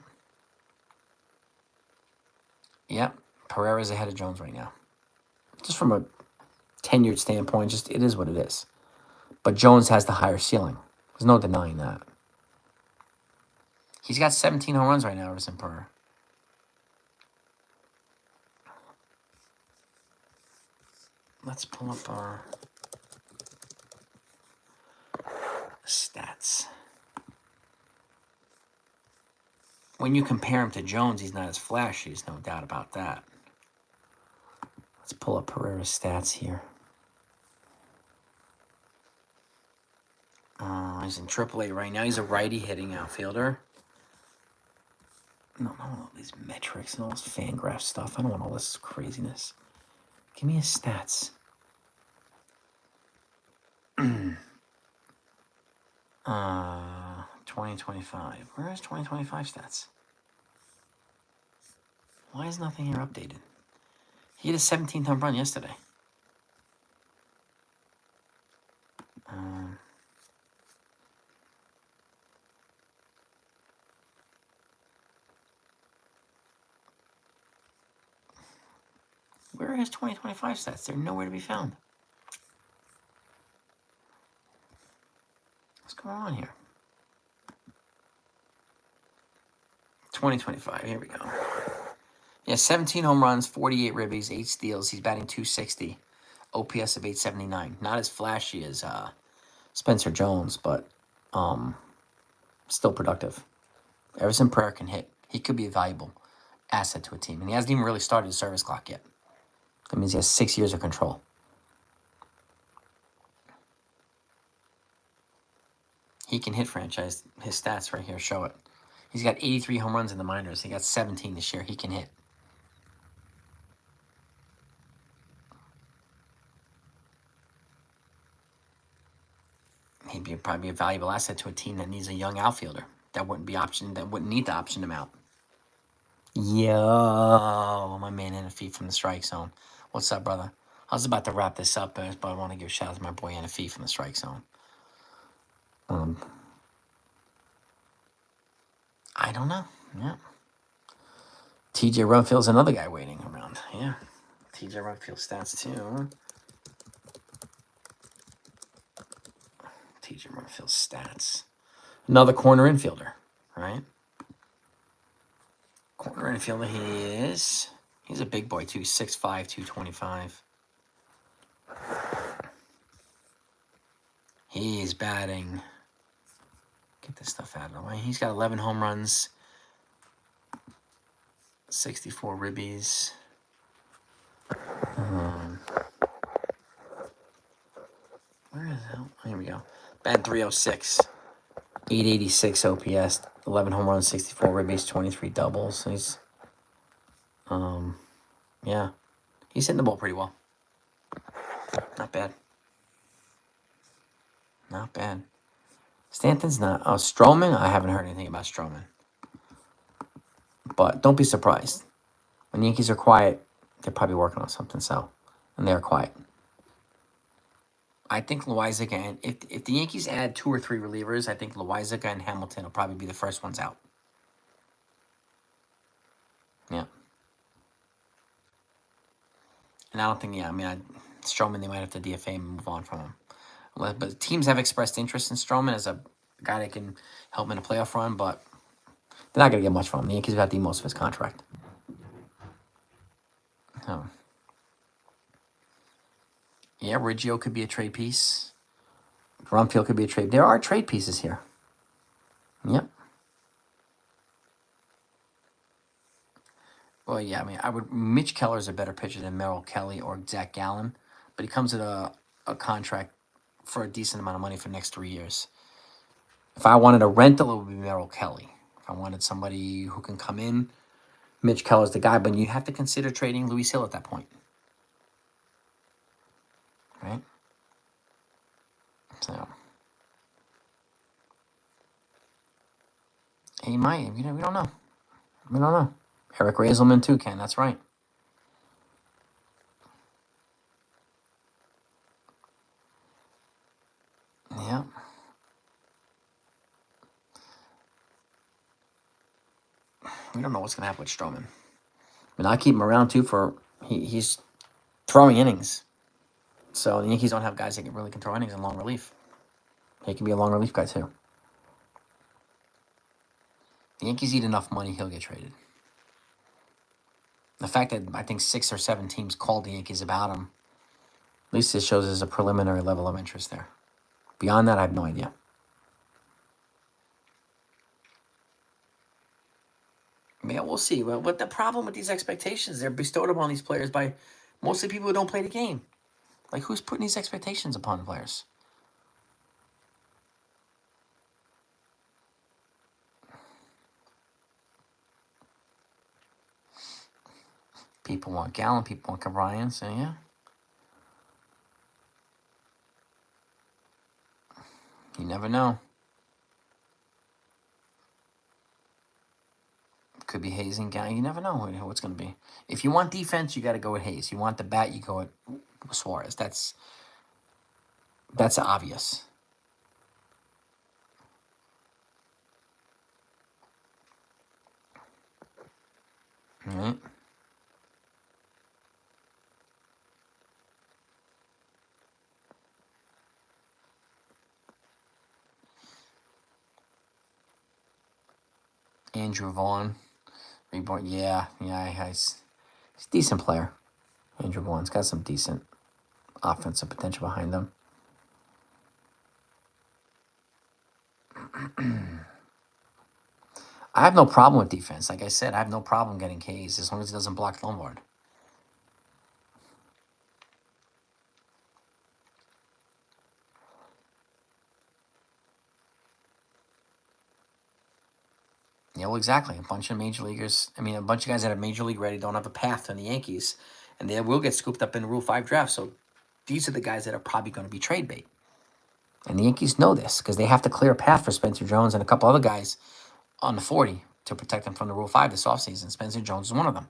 Yep, Pereira's ahead of Jones right now. Just from a tenured standpoint, just it is what it is. But Jones has the higher ceiling. There's no denying that. He's got 17 home runs right now, Everson Pereira. Let's pull up our stats. When you compare him to Jones, he's not as flashy. There's no doubt about that. Let's pull up Pereira's stats here. He's in AAA right now. He's a righty hitting outfielder. No, all these metrics and all this Fangraph stuff. I don't want all this craziness. Give me his stats. 2025. Where is 2025 stats? Why is nothing here updated? He hit a 17th home run yesterday. Where are his 2025 stats? They're nowhere to be found. What's going on here? 2025. Here we go. Yeah, 17 home runs, 48 ribbies, 8 steals. He's batting .260. OPS of 879. Not as flashy as Spencer Jones, but still productive. Everson Pereira can hit. He could be a valuable asset to a team. And he hasn't even really started his service clock yet. That means he has 6 years of control. He can hit franchise. His stats right here show it. He's got 83 home runs in the minors. He got 17 this year. He can hit. He'd be probably a valuable asset to a team that needs a young outfielder. That wouldn't need to option him out. Yo, my man NFE from the strike zone. What's up, brother? I was about to wrap this up, but I want to give a shout out to my boy NFE from the strike zone. I don't know. Yeah. TJ Runfield's another guy waiting around. Yeah. TJ Runfield stats too. TJ Runfield stats. Another corner infielder, right? Corner infielder he's a big boy too. 6'5", 225. He's batting. Get this stuff out of the way. He's got 11 home runs, 64 ribbies. Where is that? Here we go. Batting .306. 886 OPS, 11 home runs, 64 ribbies, 23 doubles. He's, yeah, he's hitting the ball pretty well. Not bad. Not bad. Stanton's not. Oh, Stroman? I haven't heard anything about Stroman. But don't be surprised. When the Yankees are quiet, they're probably working on something, so. And they're quiet. I think Loizaga and if the Yankees add 2 or 3 relievers, I think Loizaga and Hamilton will probably be the first ones out. Yeah. And I don't think, Stroman, they might have to DFA and move on from him. But teams have expressed interest in Stroman as a guy that can help in a playoff run, but they're not going to get much from him. The Yankees have got the most of his contract. Oh. Yeah, Riggio could be a trade piece. Rumfield could be a trade. There are trade pieces here. Yep. Well, yeah, Mitch Keller's a better pitcher than Merrill Kelly or Zach Gallen, but he comes at a contract for a decent amount of money for the next 3 years. If I wanted a rental, it would be Merrill Kelly. If I wanted somebody who can come in, Mitch Keller's the guy, but you have to consider trading Luis Gil at that point. Right? So he might. We don't know. We don't know. Eric Raiselman too, Ken. That's right. Yeah. We don't know what's going to happen with Stroman. And I keep him around too for he's throwing innings. So the Yankees don't have guys that can really throw innings in long relief. He can be a long relief guy too. The Yankees eat enough money, he'll get traded. The fact that I think 6 or 7 teams called the Yankees about him, at least this shows there's a preliminary level of interest there. Beyond that, I have no idea. Yeah, we'll see. Well, but the problem with these expectations, they're bestowed upon these players by mostly people who don't play the game. Like, who's putting these expectations upon the players? People want Gallen, people want Cabryan, so yeah. You never know. Could be Hayes and Gallen. You never know what's going to be. If you want defense, you got to go with Hayes. You want the bat, you go with Suarez. That's obvious. All right. Andrew Vaughn, reborn. Yeah, he's a decent player. Andrew Vaughn's got some decent offensive potential behind him. I have no problem with defense. Like I said, I have no problem getting K's as long as he doesn't block Lombard. Yeah, well, exactly. A bunch of major leaguers, a bunch of guys that are major league ready don't have a path to the Yankees, and they will get scooped up in the Rule 5 draft. So these are the guys that are probably going to be trade bait. And the Yankees know this because they have to clear a path for Spencer Jones and a couple other guys on the 40 to protect them from the Rule 5 this offseason. Spencer Jones is one of them.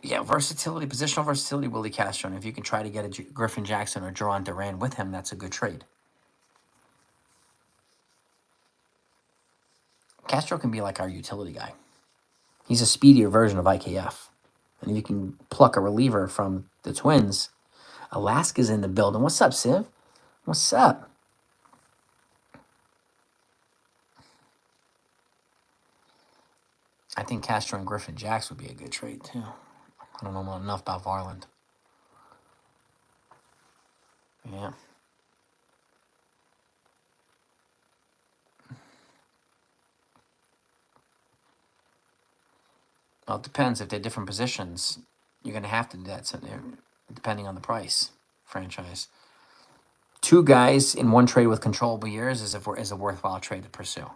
Yeah, versatility, positional versatility, Willie Castro. And if you can try to get a Griffin Jackson or Duran Duran with him, that's a good trade. Castro can be like our utility guy. He's a speedier version of IKF. And if you can pluck a reliever from the Twins, Alaska's in the building. What's up, Siv? What's up? I think Castro and Griffin Jacks would be a good trade, too. I don't know enough about Varland. Yeah. Well, it depends. If they're different positions, you're going to have to do that, depending on the price, franchise. 2 guys in one trade with controllable years is a worthwhile trade to pursue.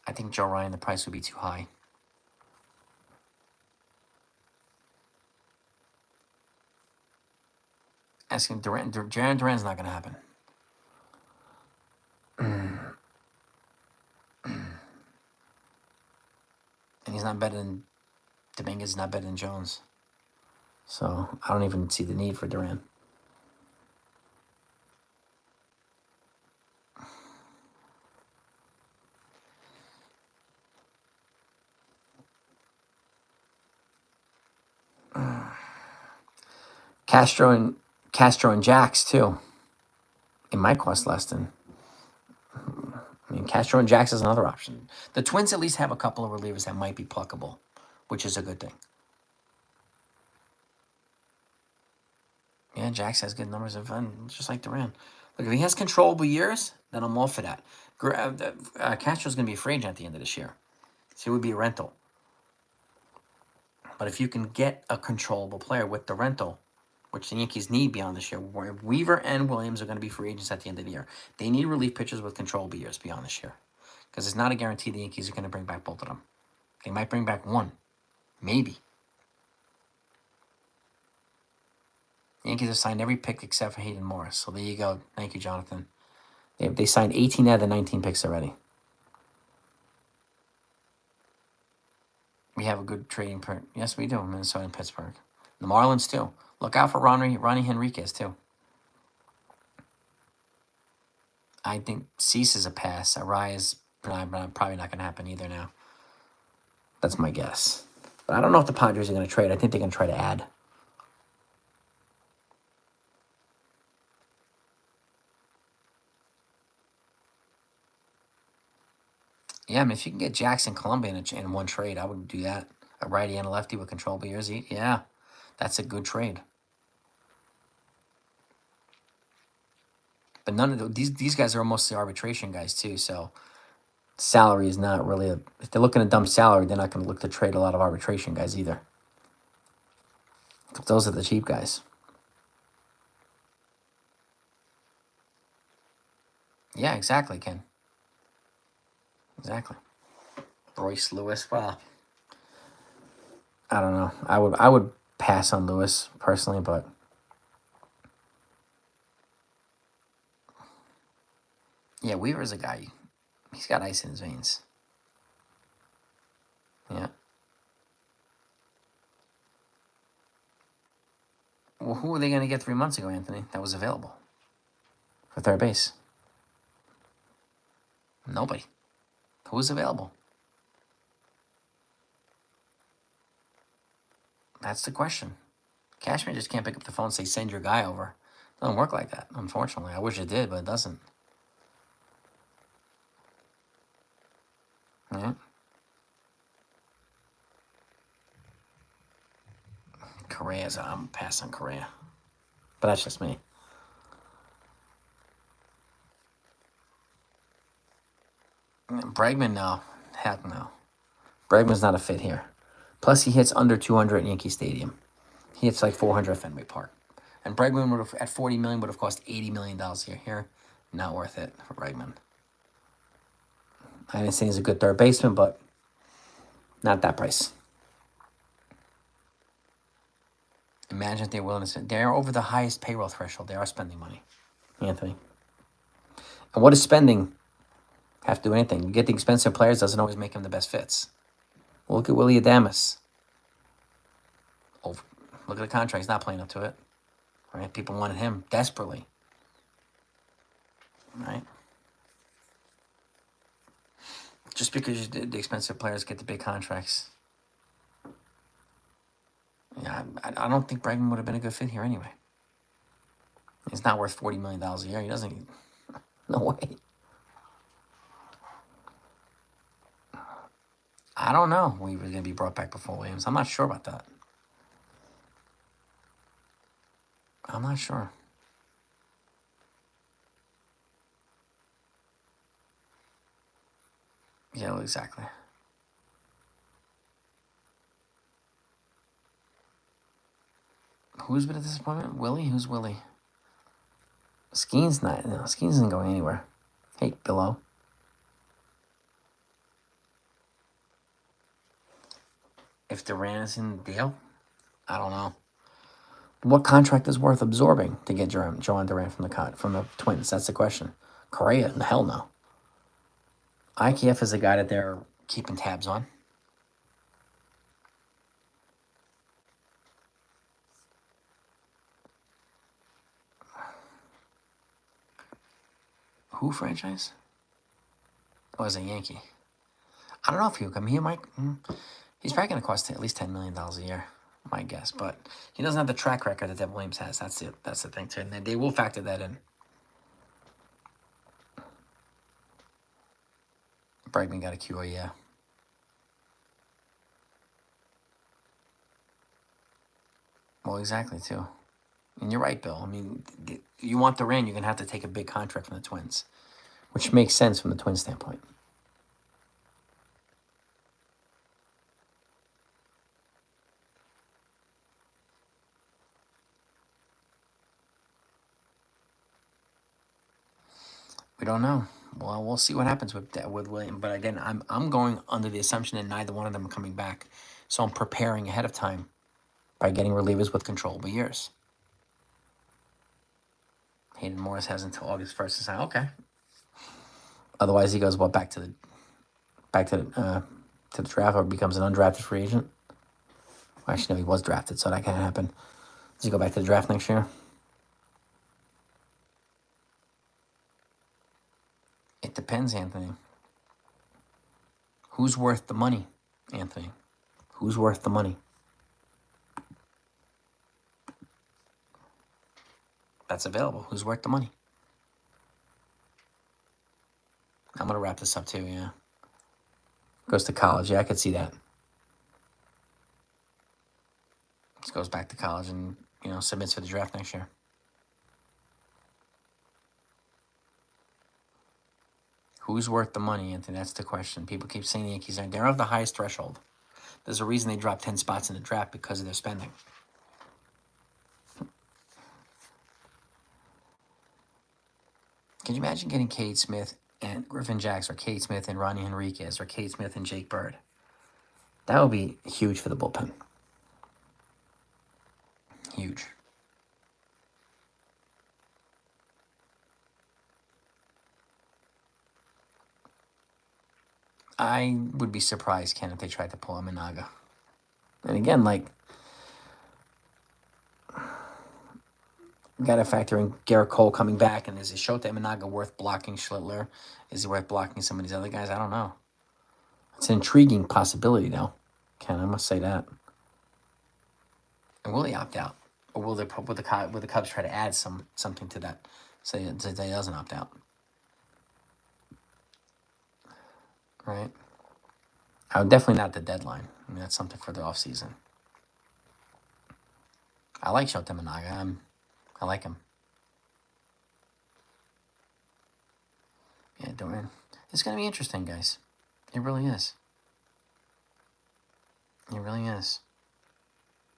I think Joe Ryan, the price would be too high. Asking Duran's not going to happen. And he's not better than Dominguez, is not better than Jones. So I don't even see the need for Duran. Castro and Jax too. It might cost less than. Castro and Jax is another option. The Twins at least have a couple of relievers that might be pluckable, which is a good thing. Yeah, Jax has good numbers of fun, just like Duran. Look, if he has controllable years, then I'm all for that. Castro's going to be a free agent at the end of this year, so it would be a rental. But if you can get a controllable player with the rental, which the Yankees need beyond this year, Weaver and Williams are going to be free agents at the end of the year. They need relief pitchers with controllable years beyond this year, because it's not a guarantee the Yankees are going to bring back both of them. They might bring back one, maybe. The Yankees have signed every pick except for Hayden Morris. So there you go. Thank you, Jonathan. They signed 18 out of the 19 picks already. We have a good trading part. Yes, we do. Minnesota and Pittsburgh. The Marlins, too. Look out for Ronnie Henriquez, too. I think Cease is a pass. Arias probably not going to happen either now. That's my guess. But I don't know if the Padres are going to trade. I think they're going to try to add. Yeah, I mean, if you can get Jackson Columbia in one trade, I would do that. A righty and a lefty with controllable ears. Yeah, that's a good trade. But none of these guys are mostly arbitration guys too, so salary is not really if they're looking to dump salary, they're not going to look to trade a lot of arbitration guys either. Those are the cheap guys. Yeah, exactly, Ken. Exactly. Royce Lewis. Well, I don't know. I would pass on Lewis personally, but yeah, Weaver's a guy. He's got ice in his veins. Yeah. Well, who were they going to get 3 months ago, Anthony? That was available for third base. Nobody. Who was available? That's the question. Cashman just can't pick up the phone and say, send your guy over. It doesn't work like that, unfortunately. I wish it did, but it doesn't. Yeah. Correa's, I'm passing Correa. But that's just me. Bregman, no. Heck no. Bregman's not a fit here. Plus, he hits under 200 at Yankee Stadium. He hits like 400 at Fenway Park. And Bregman would have, at $40 million, would have cost $80 million here. Here, not worth it for Bregman. I didn't say he's a good third baseman, but not that price. Imagine if they're willing to spend. They're over the highest payroll threshold. They are spending money, Anthony. And what does spending have to do anything? You get the expensive players doesn't always make them the best fits. Well, look at Willie Adames. Look at the contract. He's not playing up to it. Right? People wanted him desperately. Right? Just because the expensive players get the big contracts. Yeah, I don't think Bregman would have been a good fit here anyway. He's not worth $40 million a year. He doesn't. No way. I don't know when he was going to be brought back before Williams. I'm not sure about that. I'm not sure. Yeah, exactly. Who's been a disappointment? Willie? Who's Willie? Skeen's not. No, Skeen's isn't going anywhere. Hey, Billow. If Duran is in the deal, I don't know. What contract is worth absorbing to get Joan Duran from the Twins? That's the question. Correa? Hell no. IKF is a guy that they're keeping tabs on. Who franchise? Oh, is a Yankee. I don't know if he'll come here, Mike. He's probably going to cost at least $10 million a year, my guess. But he doesn't have the track record that Devin Williams has. That's it. That's the thing, too. And they will factor that in. Bregman got a QA, yeah. Well, exactly, too. And you're right, Bill. I mean, you want Duran, you're going to have to take a big contract from the Twins, which makes sense from the Twins' standpoint. We don't know. Well, we'll see what happens with William. But again, I'm going under the assumption that neither one of them are coming back. So I'm preparing ahead of time by getting relievers with controllable years. Hayden Morris has until August 1st to sign. Okay. Otherwise, he goes back to the to the draft or becomes an undrafted free agent. Well, actually, no, he was drafted, so that can't happen. Does he go back to the draft next year? It depends, Anthony. Who's worth the money, Anthony? Who's worth the money? That's available. Who's worth the money? I'm going to wrap this up too, yeah. Goes to college. Yeah, I could see that. Just goes back to college and, submits for the draft next year. Who's worth the money, Anthony? That's the question. People keep saying the Yankees they're of the highest threshold. There's a reason they dropped 10 spots in the draft because of their spending. Can you imagine getting Cade Smith and Griffin Jacks, or Cade Smith and Ronnie Henriquez, or Cade Smith and Jake Bird? That would be huge for the bullpen. Huge. I would be surprised, Ken, if they tried to pull Imanaga. And again, you got to factor in Garrett Cole coming back, and is Shota Imanaga worth blocking Schlittler? Is he worth blocking some of these other guys? I don't know. It's an intriguing possibility, though, Ken. I must say that. And will he opt out, or will the Cubs try to add something to that, so he doesn't opt out? Right? Definitely not the deadline. I mean, that's something for the offseason. I like Shota Imanaga. I like him. Yeah, Dorian. It's going to be interesting, guys. It really is. It really is.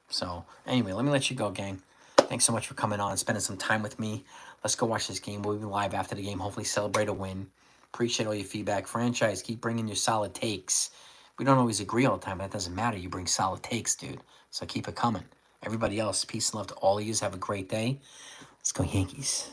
So, anyway, let me let you go, gang. Thanks so much for coming on and spending some time with me. Let's go watch this game. We'll be live after the game. Hopefully celebrate a win. Appreciate all your feedback. Franchise, keep bringing your solid takes. We don't always agree all the time, but that doesn't matter. You bring solid takes, dude. So keep it coming. Everybody else, peace and love to all of you. Have a great day. Let's go Yankees.